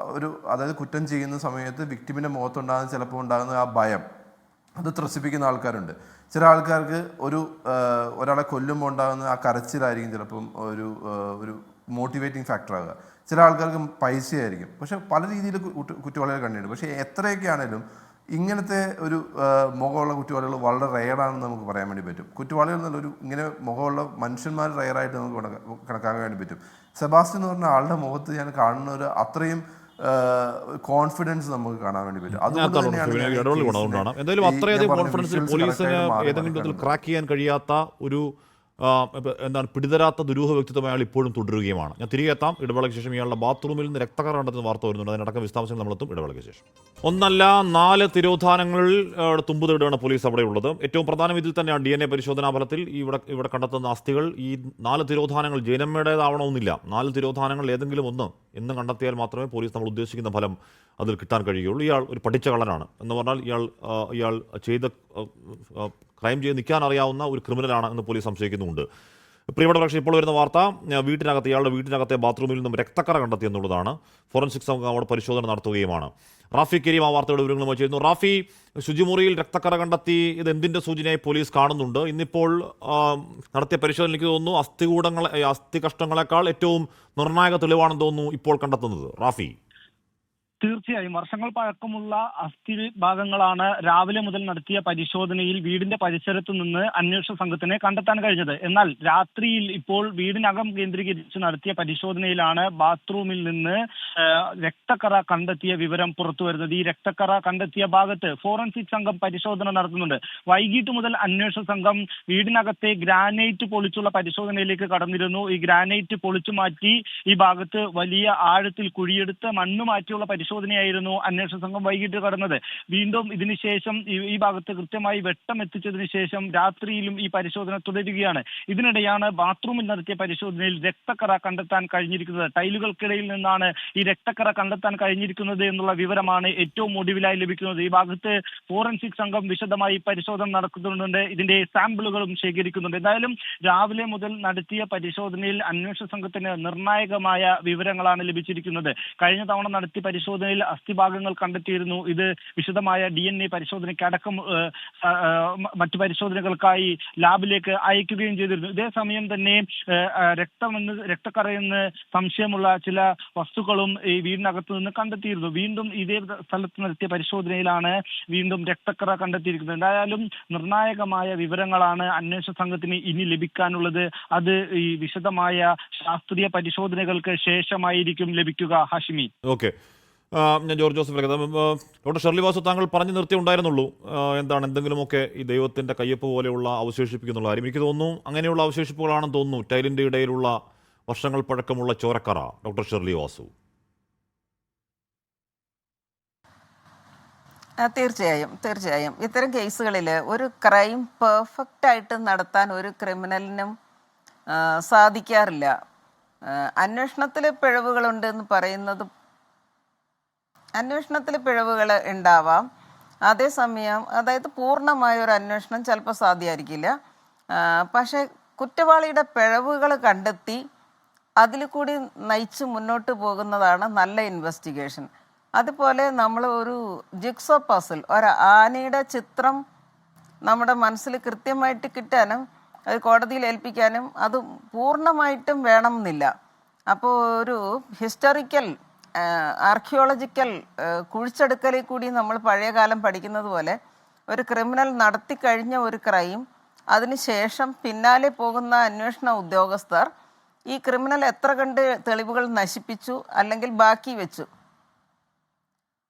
അതായത് കുറ്റം ചെയ്യുന്ന സമയത്ത് വിക്ടിമിൻ്റെ മുഖത്തുണ്ടാകുന്ന ചിലപ്പോൾ ഉണ്ടാകുന്ന ആ ഭയം, അത് ത്രസിപ്പിക്കുന്ന ആൾക്കാരുണ്ട്. ചില ആൾക്കാർക്ക് ഒരാളെ കൊല്ലുമ്പോൾ ഉണ്ടാകുന്ന ആ കരച്ചിലായിരിക്കും ചിലപ്പം ഒരു മോട്ടിവേറ്റിംഗ് ഫാക്ടറാകുക. ചില ആൾക്കാർക്ക് പൈസയായിരിക്കും. പക്ഷെ പല രീതിയിൽ കുറ്റവാളികൾ കണ്ടിട്ടുണ്ട്. പക്ഷേ എത്രയൊക്കെ ആണെങ്കിലും ഇങ്ങനത്തെ ഒരു മുഖമുള്ള കുറ്റവാളികൾ വളരെ റെയറാണെന്ന് നമുക്ക് പറയാൻ വേണ്ടി പറ്റും. കുറ്റവാളികൾ എന്നുള്ളൊരു ഇങ്ങനെ മുഖമുള്ള മനുഷ്യന്മാർ റെയറായിട്ട് നമുക്ക് കണക്കാക്കാൻ വേണ്ടി പറ്റും. സെബാസ്റ്റ്യൻ എന്ന് പറഞ്ഞ ആളുടെ മുഖത്ത് ഞാൻ കാണുന്ന ഒരു അത്രയും കോൺഫിഡൻസ് നമുക്ക് കാണാൻ വേണ്ടി പറ്റും. അതുകൊണ്ടാണ് എന്തായാലും അത്രയധികം കോൺഫിഡൻസിൽ പോലീസിന് ഏതെങ്കിലും വിധത്തിൽ ക്രാക്ക് ചെയ്യാൻ കഴിയാത്ത ഒരു പിടിതരാത്ത ദുരൂഹ വ്യക്തിത്വം അയാൾ ഇപ്പോഴും തുടരുകയുമാണ്. ഞാൻ തിരികെ എത്താം. ഇടവേളയ്ക്ക് ശേഷം ഇയാളുടെ ബാത്റൂമിൽ നിന്ന് രക്തക്കറ കണ്ടെത്തുന്ന വാർത്ത വരുന്നുണ്ട്. അതിനടക്കം വിശദാംശങ്ങൾ നമ്മളെത്തും ഇടവേളയ്ക്ക് ശേഷം. 4 തിരോധാനങ്ങളിൽ തുമ്പുതേടുകയാണ് പോലീസ് അവിടെ ഉള്ളത്. ഏറ്റവും പ്രധാനം ഇതിൽ തന്നെയാണ് DNA പരിശോധനാ ഫലത്തിൽ ഇവിടെ കണ്ടെത്തുന്ന അസ്ഥികൾ. ഈ 4 തിരോധാനങ്ങൾ ജയനമ്മയുടേതാവണമെന്നില്ല. 4 തിരോധാനങ്ങൾ ഏതെങ്കിലും ഒന്ന് എന്ന് കണ്ടെത്തിയാൽ മാത്രമേ പോലീസ് നമ്മൾ ഉദ്ദേശിക്കുന്ന ഫലം അതിൽ കിട്ടാൻ കഴിയുകയുള്ളൂ. ഇയാൾ ഒരു പഠിച്ച കള്ളനാണ് എന്ന് പറഞ്ഞാൽ ഇയാൾ ചെയ്ത ക്രൈം ചെയ്ത് നിൽക്കാൻ അറിയാവുന്ന ഒരു ക്രിമിനലാണ് എന്ന് പോലീസ് സംശയിക്കുന്നുണ്ട്. പ്രിയപ്പെട്ട പക്ഷേ ഇപ്പോൾ വരുന്ന വാർത്ത ഇയാളുടെ വീട്ടിനകത്തെ ബാത്റൂമിൽ നിന്നും രക്തക്കറ കണ്ടെത്തി എന്നുള്ളതാണ്. ഫോറൻസിക് സംഘം അവിടെ പരിശോധന നടത്തുകയുമാണ്. റാഫി കരീം ആ വാർത്തയുടെ വിവരങ്ങളുമായി ചേരുന്നു. റാഫി, ശുചിമുറിയിൽ രക്തക്കറ കണ്ടെത്തി, ഇത് എന്തിൻ്റെ സൂചനയായി പോലീസ് കാണുന്നുണ്ട്? ഇന്നിപ്പോൾ നടത്തിയ പരിശോധന എനിക്ക് തോന്നുന്നു അസ്ഥി കഷ്ണങ്ങളെക്കാൾ ഏറ്റവും നിർണായക തെളിവാണെന്ന് തോന്നുന്നു ഇപ്പോൾ കണ്ടെത്തുന്നത്. റാഫി. തീർച്ചയായും വർഷങ്ങൾ പഴക്കമുള്ള അസ്ഥി ഭാഗങ്ങളാണ് രാവിലെ മുതൽ നടത്തിയ പരിശോധനയിൽ വീടിന്റെ പരിസരത്ത് നിന്ന് അന്വേഷണ സംഘത്തിന് കണ്ടെത്താൻ കഴിഞ്ഞത്. എന്നാൽ രാത്രിയിൽ ഇപ്പോൾ വീടിനകം കേന്ദ്രീകരിച്ച് നടത്തിയ പരിശോധനയിലാണ് ബാത്റൂമിൽ നിന്ന് രക്തക്കറ കണ്ടെത്തിയ വിവരം പുറത്തു വരുന്നത്. ഈ രക്തക്കറ കണ്ടെത്തിയ ഭാഗത്ത് ഫോറൻസിക് സംഘം പരിശോധന നടത്തുന്നുണ്ട്. വൈകിട്ട് മുതൽ അന്വേഷണ സംഘം വീടിനകത്തെ ഗ്രാനൈറ്റ് പൊളിച്ചുള്ള പരിശോധനയിലേക്ക് കടന്നിരുന്നു. ഈ ഗ്രാനൈറ്റ് പൊളിച്ചു മാറ്റി ഈ ഭാഗത്ത് വലിയ ആഴത്തിൽ കുഴിയെടുത്ത് മണ്ണ് മാറ്റിയുള്ള പരിശോധനയായിരുന്നു അന്വേഷണ സംഘം വൈകിട്ട് കടന്നത്. വീണ്ടും ഇതിനുശേഷം ഈ ഭാഗത്ത് കൃത്യമായി വെട്ടം എത്തിച്ചതിന് ശേഷം രാത്രിയിലും ഈ പരിശോധന തുടരുകയാണ്. ഇതിനിടെയാണ് ബാത്റൂമിൽ നടത്തിയ പരിശോധനയിൽ രക്തക്കറ കണ്ടെത്താൻ കഴിഞ്ഞിരിക്കുന്നത്. ടൈലുകൾക്കിടയിൽ നിന്നാണ് ഈ രക്തക്കറ കണ്ടെത്താൻ കഴിഞ്ഞിരിക്കുന്നത് എന്നുള്ള വിവരമാണ് ഏറ്റവും ഒടുവിലായി ലഭിക്കുന്നത്. ഈ ഭാഗത്ത് ഫോറൻസിക് സംഘം വിശദമായി പരിശോധന നടക്കുന്നുണ്ട്. ഇതിന്റെ സാമ്പിളുകളും ശേഖരിക്കുന്നുണ്ട്. എന്തായാലും രാവിലെ മുതൽ നടത്തിയ പരിശോധനയിൽ അന്വേഷണ സംഘത്തിന് നിർണായകമായ വിവരങ്ങളാണ് ലഭിച്ചിരിക്കുന്നത്. കഴിഞ്ഞ തവണ നടത്തിയ പരിശോധനയിൽ അസ്ഥിഭാഗങ്ങൾ കണ്ടെത്തിയിരുന്നു. ഇത് വിശദമായ DNA പരിശോധനയ്ക്ക് അടക്കം മറ്റു പരിശോധനകൾക്കായി ലാബിലേക്ക് അയക്കുകയും ചെയ്തിരുന്നു. ഇതേസമയം തന്നെ രക്തക്കറയെന്ന് സംശയമുള്ള ചില വസ്തുക്കളും ഈ വീടിനകത്ത് നിന്ന് കണ്ടെത്തിയിരുന്നു. വീണ്ടും ഇതേ സ്ഥലത്ത് നടത്തിയ പരിശോധനയിലാണ് വീണ്ടും രക്തക്കറ കണ്ടെത്തിയിരിക്കുന്നത്. എന്തായാലും നിർണായകമായ വിവരങ്ങളാണ് അന്വേഷണ സംഘത്തിന് ഇനി ലഭിക്കാനുള്ളത്. അത് ഈ വിശദമായ ശാസ്ത്രീയ പരിശോധനകൾക്ക് ശേഷമായിരിക്കും ലഭിക്കുക. ഹാഷിമി. ഓക്കെ, ഞാൻ George Joseph. Doctor Shirley Vasu, താങ്കൾ പറഞ്ഞു നിർത്തിയുണ്ടായിരുന്നുള്ളൂ എന്തെങ്കിലുമൊക്കെ ഈ ദൈവത്തിൻ്റെ കയ്യൊപ്പ് പോലെയുള്ള അവശേഷിപ്പിക്കുന്നുള്ള കാര്യം. എനിക്ക് തോന്നുന്നു അങ്ങനെയുള്ള അവശേഷിപ്പുകളാണെന്ന് തോന്നുന്നു ടൈലിൻ്റെ ഇടയിലുള്ള വർഷങ്ങൾ പഴക്കമുള്ള ചോരക്കറ. Doctor Shirley Vasu. തീർച്ചയായും ഇത്തരം കേസുകളിൽ ഒരു ക്രൈം പെർഫെക്റ്റ് ആയിട്ട് നടത്താൻ ഒരു ക്രിമിനലിനും സാധിക്കാറില്ല. അന്വേഷണത്തിൽ പിഴവുകളുണ്ട് എന്ന് പറയുന്നത്, അന്വേഷണത്തിൽ പിഴവുകൾ ഉണ്ടാവാം. അതേസമയം അതായത് പൂർണ്ണമായ ഒരു അന്വേഷണം ചിലപ്പോൾ സാധ്യമായിരിക്കില്ല. പക്ഷേ കുറ്റവാളിയുടെ പിഴവുകൾ കണ്ടെത്തി അതിൽ കൂടി നയിച്ച് മുന്നോട്ട് പോകുന്നതാണ് നല്ല ഇൻവെസ്റ്റിഗേഷൻ. അതുപോലെ നമ്മൾ ഒരു ജിക്സോ പസിൽ, ഒരു ആനയുടെ ചിത്രം നമ്മുടെ മനസ്സിൽ കൃത്യമായിട്ട് കിട്ടാനും അത് കോടതിയിൽ ഏൽപ്പിക്കാനും അത് പൂർണ്ണമായിട്ടും വേണമെന്നില്ല. അപ്പോൾ ഒരു ഹിസ്റ്റോറിക്കൽ ആർക്കിയോളജിക്കൽ കുഴിച്ചെടുക്കലിൽ കൂടി നമ്മൾ പഴയ കാലം പഠിക്കുന്നത് പോലെ ഒരു ക്രിമിനൽ നടത്തി കഴിഞ്ഞ ഒരു ക്രൈം അതിനുശേഷം പിന്നാലെ പോകുന്ന അന്വേഷണ ഉദ്യോഗസ്ഥർ ഈ ക്രിമിനൽ എത്ര കണ്ട് തെളിവുകൾ നശിപ്പിച്ചു അല്ലെങ്കിൽ ബാക്കി വെച്ചു,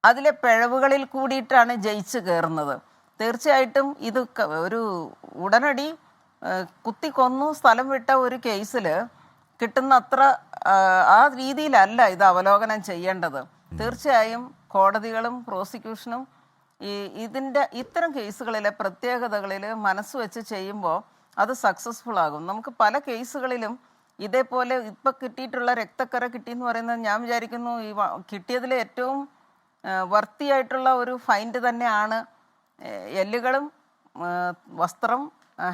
അതിലെ പിഴവുകളിൽ കൂടിയിട്ടാണ് ജയിച്ച് കയറുന്നത്. തീർച്ചയായിട്ടും ഇത് ഒരു ഉടനടി കുത്തിക്കൊന്നു സ്ഥലം വിട്ട ഒരു കേസിൽ കിട്ടുന്ന അത്ര ആ രീതിയിലല്ല ഇത് അവലോകനം ചെയ്യേണ്ടത്. തീർച്ചയായും കോടതികളും പ്രോസിക്യൂഷനും ഇത്തരം കേസുകളിലെ പ്രത്യേകതകളിൽ മനസ്സ് വെച്ച് ചെയ്യുമ്പോൾ അത് സക്സസ്ഫുൾ ആകും. നമുക്ക് പല കേസുകളിലും ഇതേപോലെ ഇപ്പം കിട്ടിയിട്ടുള്ള രക്തക്കറ കിട്ടിയെന്ന് പറയുന്നത് ഞാൻ വിചാരിക്കുന്നു ഈ കിട്ടിയതിൽ ഏറ്റവും വർത്തിയായിട്ടുള്ള ഒരു ഫൈൻഡ് തന്നെയാണ്. എല്ലുകളും വസ്ത്രം,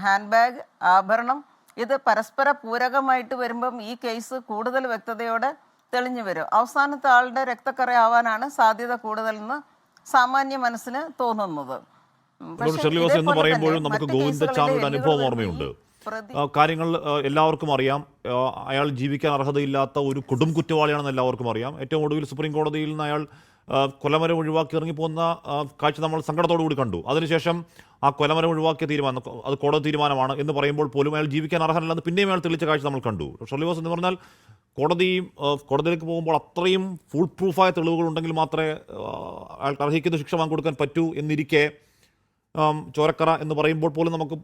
ഹാൻഡ് ബാഗ്, ആഭരണം, ഇത് പരസ്പര പൂരകമായിട്ട് വരുമ്പം ഈ കേസ് കൂടുതൽ വ്യക്തതയോടെ തെളിഞ്ഞു വരും. അവസാനത്തെ ആളുടെ രക്തക്കറ ആവാനാണ് സാധ്യത കൂടുതലെന്ന് സാമാന്യ മനസ്സിന് തോന്നുന്നത്. എന്ന് പറയുമ്പോഴും നമുക്ക് ഗോവിന്ദച്ചാമിയുടെ അനുഭവം ഓർമ്മയുണ്ട്. കാര്യങ്ങൾ എല്ലാവർക്കും അറിയാം. അയാൾ ജീവിക്കാൻ അർഹതയില്ലാത്ത ഒരു കൊടും കുറ്റവാളിയാണെന്ന് എല്ലാവർക്കും അറിയാം. ഏറ്റവും ഒടുവിൽ സുപ്രീം കോടതിയിൽ നിന്ന് അയാൾ കൊലമരം ഒഴിവാക്കി ഇറങ്ങിപ്പോകുന്ന കാഴ്ച നമ്മൾ സങ്കടത്തോടു കൂടി കണ്ടു. അതിനുശേഷം ആ കൊലമരം ഒഴിവാക്കിയ തീരുമാനം അത് കോടതി തീരുമാനമാണ് എന്ന് പറയുമ്പോൾ പോലും അയാൾ ജീവിക്കാൻ അർഹനല്ലെന്ന് പിന്നെയും അയാൾ തെളിയിച്ച കാഴ്ച നമ്മൾ കണ്ടു. ഷർലിവാസ് എന്ന് പറഞ്ഞാൽ കോടതിയിലേക്ക് പോകുമ്പോൾ അത്രയും ഫുൾ പ്രൂഫായ തെളിവുകൾ ഉണ്ടെങ്കിൽ മാത്രമേ അയാൾക്ക് അർഹിക്കുന്ന ശിക്ഷ വാങ്ങിക്കൊടുക്കാൻ പറ്റൂ എന്നിരിക്കെ ചോരക്കറ എന്ന് പറയുമ്പോൾ പോലും നമുക്ക്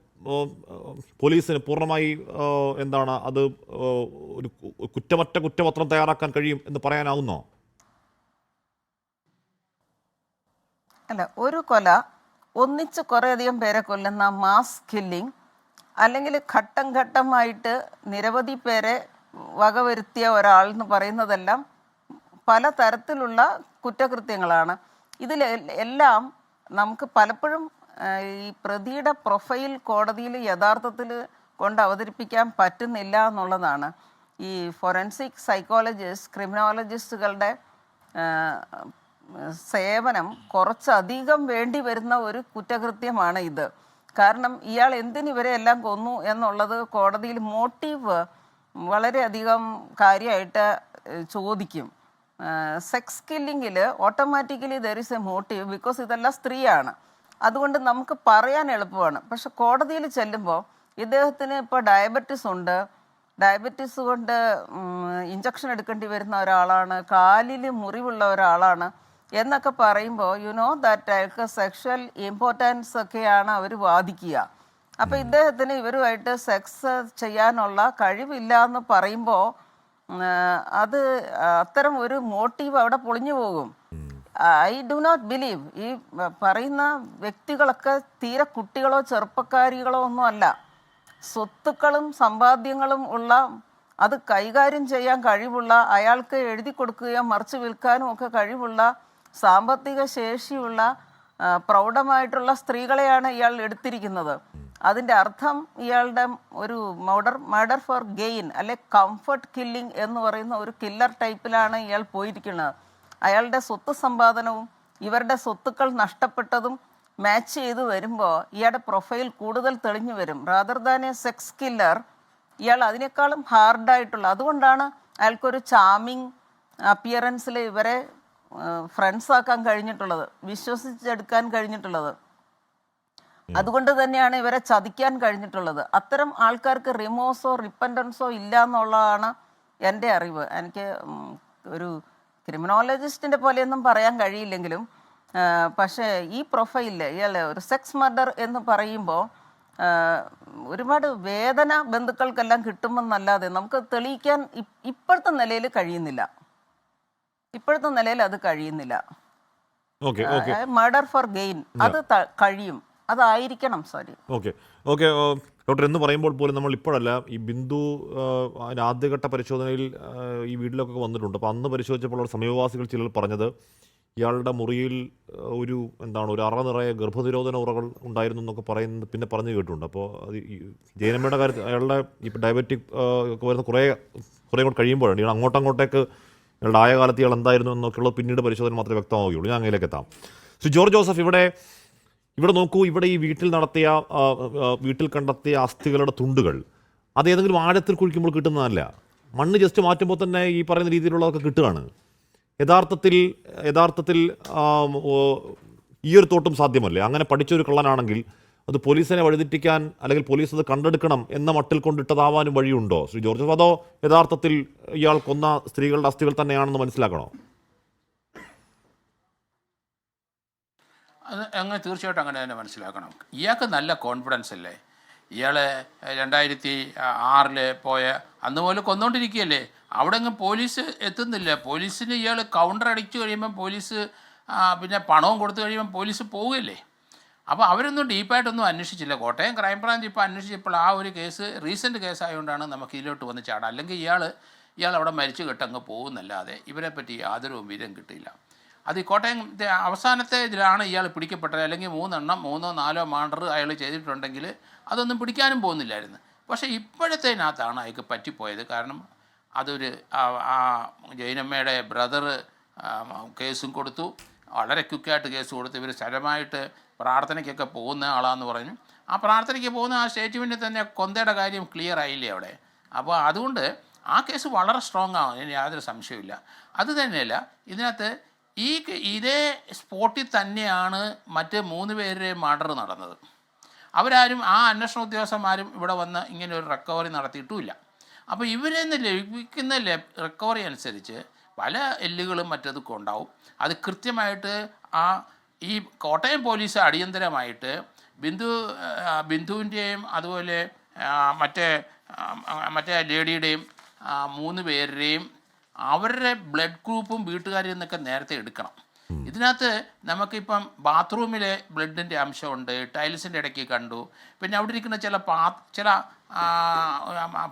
പോലീസിന് പൂർണ്ണമായി അത് ഒരു കുറ്റമറ്റ കുറ്റപത്രം തയ്യാറാക്കാൻ കഴിയും എന്ന് പറയാനാവുന്നോ? അല്ല, ഒരു കൊല ഒന്നിച്ച് കുറേയധികം പേരെ കൊല്ലുന്ന മാസ് കില്ലിങ്, അല്ലെങ്കിൽ ഘട്ടം ഘട്ടമായിട്ട് നിരവധി പേരെ വകവരുത്തിയ ഒരാൾ എന്ന് പറയുന്നതെല്ലാം പല തരത്തിലുള്ള കുറ്റകൃത്യങ്ങളാണ്. ഇതിലെല്ലാം നമുക്ക് പലപ്പോഴും ഈ പ്രതിയുടെ പ്രൊഫൈൽ കോടതിയിൽ യഥാർത്ഥത്തിൽ കൊണ്ട് അവതരിപ്പിക്കാൻ പറ്റുന്നില്ല എന്നുള്ളതാണ്. ഈ ഫോറൻസിക് സൈക്കോളജിസ്റ്റ്, ക്രിമിനോളജിസ്റ്റുകളുടെ സേവനം കുറച്ചധികം വേണ്ടി വരുന്ന ഒരു കുറ്റകൃത്യമാണ് ഇത്. കാരണം ഇയാൾ എന്തിനിവരെ എല്ലാം കൊന്നു എന്നുള്ളത് കോടതിയിൽ മോട്ടീവ് വളരെയധികം കാര്യമായിട്ട് ചോദിക്കും. സെക്സ് കില്ലിങ്ങിൽ automatically there is a motive, because ഇതെല്ലാം സ്ത്രീയാണ്. അതുകൊണ്ട് നമുക്ക് പറയാൻ എളുപ്പമാണ്. പക്ഷെ കോടതിയിൽ ചെല്ലുമ്പോൾ ഇദ്ദേഹത്തിന് ഇപ്പോൾ ഡയബറ്റിസ് ഉണ്ട്, ഡയബറ്റിസ് കൊണ്ട് ഇഞ്ചക്ഷൻ എടുക്കേണ്ടി വരുന്ന ഒരാളാണ്, കാലിൽ മുറിവുള്ള ഒരാളാണ് എന്നൊക്കെ പറയുമ്പോൾ ദാറ്റ് അയാൾക്ക് സെക്ഷൽ ഇമ്പോർട്ടൻസ് ഒക്കെയാണ് അവർ വാദിക്കുക. അപ്പോൾ ഇദ്ദേഹത്തിന് ഇവരുമായിട്ട് സെക്സ് ചെയ്യാനുള്ള കഴിവില്ല എന്ന് പറയുമ്പോൾ അത് അത്തരം ഒരു മോട്ടീവ് അവിടെ പൊളിഞ്ഞു പോകും. ഐ ഡു നോട്ട് ബിലീവ് ഈ പറയുന്ന വ്യക്തികളൊക്കെ തീരെ കുട്ടികളോ ചെറുപ്പക്കാരികളോ ഒന്നും അല്ല. സ്വത്തുക്കളും സമ്പാദ്യങ്ങളും ഉള്ള, അത് കൈകാര്യം ചെയ്യാൻ കഴിവുള്ള, അയാൾക്ക് എഴുതി കൊടുക്കുകയോ മറിച്ച് വിൽക്കാനും ഒക്കെ കഴിവുള്ള, സാമ്പത്തിക ശേഷിയുള്ള, പ്രൗഢമായിട്ടുള്ള സ്ത്രീകളെയാണ് ഇയാൾ എടുത്തിരിക്കുന്നത്. അതിൻ്റെ അർത്ഥം ഇയാളുടെ ഒരു മർഡർ ഫോർ ഗെയിൻ അല്ലെ കംഫർട്ട് കില്ലിംഗ് എന്ന് പറയുന്ന ഒരു കില്ലർ ടൈപ്പിലാണ് ഇയാൾ പോയിരിക്കുന്നത്. അയാളുടെ സ്വത്ത് സമ്പാദനവും ഇവരുടെ സ്വത്തുക്കൾ നഷ്ടപ്പെട്ടതും മാച്ച് ചെയ്ത് വരുമ്പോൾ ഇയാളുടെ പ്രൊഫൈൽ കൂടുതൽ തെളിഞ്ഞു വരും. Rather than A sex killer, ഇയാൾ അതിനേക്കാളും ഹാർഡായിട്ടുള്ള, അതുകൊണ്ടാണ് അയാൾക്കൊരു ചാമിങ് അപ്പിയറൻസിൽ ഇവരെ ഫ്രണ്ട്സ് ആക്കാൻ കഴിഞ്ഞിട്ടുള്ളത്, വിശ്വസിച്ചെടുക്കാൻ കഴിഞ്ഞിട്ടുള്ളത്. അതുകൊണ്ട് തന്നെയാണ് ഇവരെ ചതിക്കാൻ കഴിഞ്ഞിട്ടുള്ളത്. അത്തരം ആൾക്കാർക്ക് റിമോഴ്സോ റിപ്പൻഡൻസോ ഇല്ല എന്നുള്ളതാണ് എൻ്റെ അറിവ്. എനിക്ക് ഒരു ക്രിമിനോളജിസ്റ്റിൻ്റെ പോലെയൊന്നും പറയാൻ കഴിയില്ലെങ്കിലും പക്ഷേ ഈ പ്രൊഫൈലിൽ ഇയാൾ ഒരു സെക്സ് മർഡർ എന്ന് പറയുമ്പോൾ ഒരുപാട് വേദന ബന്ധുക്കൾക്കെല്ലാം കിട്ടുമെന്നല്ലാതെ നമുക്ക് തെളിയിക്കാൻ ഇപ്പോഴത്തെ നിലയിൽ കഴിയുന്നില്ല. ഇപ്പോഴത്തെ നിലയിൽ അത് കഴിയുന്നില്ല. മർഡർ ഫോർ ഗെയിൻ അത് കഴിയും, അതായിരിക്കണം. സോറി. ഓക്കെ ഡോക്ടർ എന്ന് പറയുമ്പോൾ പോലും നമ്മൾ ഇപ്പോഴല്ല ഈ ബിന്ദു അതിൻ്റെ ആദ്യഘട്ട പരിശോധനയിൽ ഈ വീട്ടിലൊക്കെ വന്നിട്ടുണ്ട്. അപ്പോൾ അന്ന് പരിശോധിച്ചപ്പോൾ സമീപവാസികൾ ചിലർ പറഞ്ഞത് ഇയാളുടെ മുറിയിൽ ഒരു ഒരു അറ നിറയെ ഗർഭനിരോധന ഉറകൾ ഉണ്ടായിരുന്നു എന്നൊക്കെ പറയുന്നത് പിന്നെ പറഞ്ഞു കേട്ടിട്ടുണ്ട്. അപ്പോൾ അത് ഈ ജയനമ്മയുടെ കാര്യത്തിൽ അയാളുടെ ഈ ഡയബറ്റിക് ഒക്കെ വരുന്ന കുറേ കൂടെ കഴിയുമ്പോഴാണ് ഇയാൾ അങ്ങോട്ടേക്ക് ഇയാളുടെ ആയ കാലത്ത് ഇയാൾ എന്തായിരുന്നു എന്നൊക്കെയുള്ളത് പിന്നീട് പരിശോധന മാത്രമേ വ്യക്തമാവുകയുള്ളൂ. ഞാൻ അങ്ങനെയൊക്കെ എത്താം. ശ്രീ ജോർജ് ജോസഫ്, ഇവിടെ നോക്കൂ, ഇവിടെ ഈ വീട്ടിൽ കണ്ടെത്തിയ അസ്ഥികളുടെ തുണ്ടുകൾ അത് ഏതെങ്കിലും ആഴത്തിൽ കുഴിക്കുമ്പോൾ കിട്ടുന്നതല്ല. മണ്ണ് ജസ്റ്റ് മാറ്റുമ്പോൾ തന്നെ ഈ പറയുന്ന രീതിയിലുള്ളതൊക്കെ കിട്ടുകയാണ്. യഥാർത്ഥത്തിൽ ഈ ഒരു തോട്ടും സാധ്യമല്ലേ? അങ്ങനെ പഠിച്ചൊരു കള്ളനാണെങ്കിൽ അത് പോലീസിനെ വഴിതെറ്റിക്കാൻ അല്ലെങ്കിൽ പോലീസ് അത് കണ്ടെടുക്കണം എന്ന മട്ടിൽ കൊണ്ടിട്ടതാവാനും വഴിയുണ്ടോ ശ്രീ ജോർജ്? അതോ യഥാർത്ഥത്തിൽ ഇയാൾ കൊന്ന സ്ത്രീകളുടെ അസ്ഥികൾ തന്നെയാണെന്ന് മനസ്സിലാക്കണോ? അത് അങ്ങനെ തീർച്ചയായിട്ടും അങ്ങനെ തന്നെ മനസ്സിലാക്കണം. ഇയാൾക്ക് നല്ല കോൺഫിഡൻസ് അല്ലേ? ഇയാൾ 2006 പോയ അന്ന് പോലെ കൊന്നുകൊണ്ടിരിക്കുകയല്ലേ? അവിടെ അങ്ങ് പോലീസ് എത്തുന്നില്ല. പോലീസിന് ഇയാൾ കൗണ്ടർ അടിച്ചു കഴിയുമ്പം പോലീസ് പിന്നെ പണവും കൊടുത്തു കഴിയുമ്പം പോലീസ് പോവുകയല്ലേ? അപ്പോൾ അവരൊന്നും ഡീപ്പായിട്ടൊന്നും അന്വേഷിച്ചില്ല. കോട്ടയം ക്രൈംബ്രാഞ്ച് ഇപ്പോൾ അന്വേഷിച്ചപ്പോൾ ആ ഒരു കേസ് റീസെൻറ്റ് കേസായതുകൊണ്ടാണ് നമുക്ക് ഇതിലോട്ട് വന്ന് ചാടാം. അല്ലെങ്കിൽ ഇയാൾ അവിടെ മരിച്ചു കെട്ടങ്ങ് പോകുന്നല്ലാതെ ഇവരെപ്പറ്റി യാതൊരു വിവരം കിട്ടിയില്ല. അത് ഈ കോട്ടയം അവസാനത്തെ ഇതിലാണ് ഇയാൾ പിടിക്കപ്പെട്ടത്. അല്ലെങ്കിൽ 3 4 മർഡർ അയാൾ ചെയ്തിട്ടുണ്ടെങ്കിൽ അതൊന്നും പിടിക്കാനും പോകുന്നില്ലായിരുന്നു. പക്ഷേ ഇപ്പോഴത്തേനകത്താണ് അയാൾക്ക് പറ്റിപ്പോയത്. കാരണം അതൊരു ജൈനമ്മയുടെ ബ്രദർ കേസും കൊടുത്തു, വളരെ ക്വിക്കായിട്ട് കേസ് കൊടുത്തു. ഇവർ സ്ഥലമായിട്ട് പ്രാർത്ഥനയ്ക്കൊക്കെ പോകുന്ന ആളാന്ന് പറഞ്ഞു. ആ പ്രാർത്ഥനയ്ക്ക് പോകുന്ന ആ സ്റ്റേറ്റ്മെൻറ്റിൽ തന്നെ കൊന്തയുടെ കാര്യം ക്ലിയർ ആയില്ലേ അവിടെ. അപ്പോൾ അതുകൊണ്ട് ആ കേസ് വളരെ സ്ട്രോങ് ആവും, അതിന് യാതൊരു സംശയമില്ല. അത് തന്നെയല്ല, ഇതിനകത്ത് ഇതേ സ്പോട്ടിൽ തന്നെയാണ് മറ്റ് 3 പേരുടെയും മർഡർ നടന്നത്. അവരാരും ആ അന്വേഷണ ഉദ്യോഗസ്ഥന്മാരും ഇവിടെ വന്ന് ഇങ്ങനെ ഒരു റിക്കവറി നടത്തിയിട്ടുമില്ല. അപ്പോൾ ഇവരെന്ന് ലഭിക്കുന്ന റിക്കവറി അനുസരിച്ച് പല എല്ലുകളും മറ്റതൊക്കെ ഉണ്ടാവും. അത് കൃത്യമായിട്ട് ഈ കോട്ടയം പോലീസ് അടിയന്തരമായിട്ട് ബിന്ദുവിൻ്റെയും അതുപോലെ മറ്റേ ലേഡിയുടെയും 3 പേരുടെയും അവരുടെ ബ്ലഡ് ഗ്രൂപ്പും വീട്ടുകാരിൽ നിന്നൊക്കെ നേരത്തെ എടുക്കണം. ഇതിനകത്ത് നമുക്കിപ്പം ബാത്റൂമിലെ ബ്ലഡിൻ്റെ അംശമുണ്ട്, ടൈൽസിൻ്റെ ഇടയ്ക്ക് കണ്ടു, പിന്നെ അവിടെ ഇരിക്കുന്ന ചില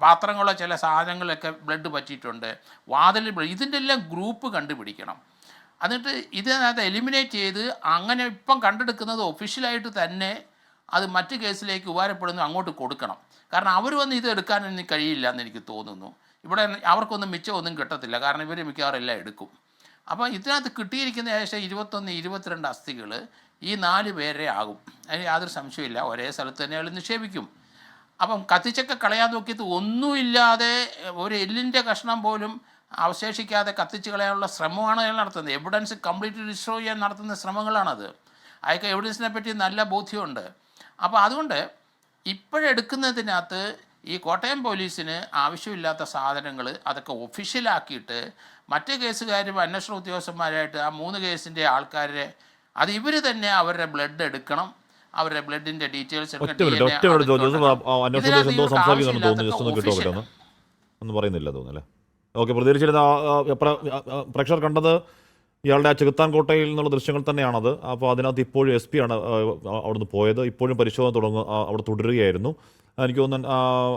പാത്രങ്ങളോ ചില സാധനങ്ങളൊക്കെ ബ്ലഡ് പറ്റിയിട്ടുണ്ട്, വാതിലിൽ ബ്ലഡ്, ഇതിൻ്റെ എല്ലാം ഗ്രൂപ്പ് കണ്ടുപിടിക്കണം. എന്നിട്ട് ഇതിനകത്ത് എലിമിനേറ്റ് ചെയ്ത് അങ്ങനെ ഇപ്പം കണ്ടെടുക്കുന്നത് ഒഫീഷ്യലായിട്ട് തന്നെ അത് മറ്റ് കേസിലേക്ക് ഉപകാരപ്പെടുന്നു അങ്ങോട്ട് കൊടുക്കണം. കാരണം അവർ വന്ന് ഇത് എടുക്കാനൊന്നും കഴിയില്ല എന്ന് എനിക്ക് തോന്നുന്നു. ഇവിടെ അവർക്കൊന്നും മിച്ചമൊന്നും കിട്ടത്തില്ല, കാരണം ഇവർ മിക്കവാറും എല്ലാം എടുക്കും. അപ്പോൾ ഇതിനകത്ത് കിട്ടിയിരിക്കുന്ന ഏകദേശം 21-22 അസ്ഥികൾ ഈ 4 പേരെ ആകും, അതിന് യാതൊരു സംശയമില്ല. ഒരേ സ്ഥലത്ത് തന്നെ അയാൾ നിക്ഷേപിക്കും. അപ്പം കത്തിച്ചൊക്കെ കളയാൻ നോക്കിയത് ഒന്നുമില്ലാതെ ഒരു എല്ലിൻ്റെ കഷ്ണം പോലും അവശേഷിക്കാതെ കത്തിച്ച് കളയാനുള്ള ശ്രമമാണ് അയാൾ നടത്തുന്നത്. എവിഡൻസ് കംപ്ലീറ്റ് ഡിസ്ട്രോയ് ചെയ്യാൻ നടത്തുന്ന ശ്രമങ്ങളാണത്. അയാൾക്ക് എവിഡൻസിനെ പറ്റി നല്ല ബോധ്യമുണ്ട്. അപ്പോൾ അതുകൊണ്ട് ഇപ്പോഴെടുക്കുന്നതിനകത്ത് ഈ കോട്ടയം പോലീസിന് ആവശ്യമില്ലാത്ത സാധനങ്ങൾ അതൊക്കെ ഒഫീഷ്യലാക്കിയിട്ട് മറ്റു കേസുകാരും അന്വേഷണ ഉദ്യോഗസ്ഥന്മാരായിട്ട് ആ 3 കേസിൻ്റെ ആൾക്കാരെ അത് ഇവർ തന്നെ അവരുടെ ബ്ലഡ് എടുക്കണം, അവരുടെ ബ്ലഡിൻ്റെ ഡീറ്റെയിൽസ് ഒന്നും പറയുന്നില്ല തോന്നുന്നല്ലേ? ഓക്കെ, പ്രതികരിച്ചിരുന്ന പ്രേക്ഷകർ കണ്ടത് ഇയാളുടെ ആ ചെകുത്താൻ കോട്ടയിൽ നിന്നുള്ള ദൃശ്യങ്ങൾ തന്നെയാണത്. അപ്പോൾ അതിനകത്ത് ഇപ്പോഴും SP ആണ് അവിടുന്ന് പോയത്. ഇപ്പോഴും പരിശോധന അവിടെ തുടരുകയായിരുന്നു. എനിക്ക് തോന്നുന്നു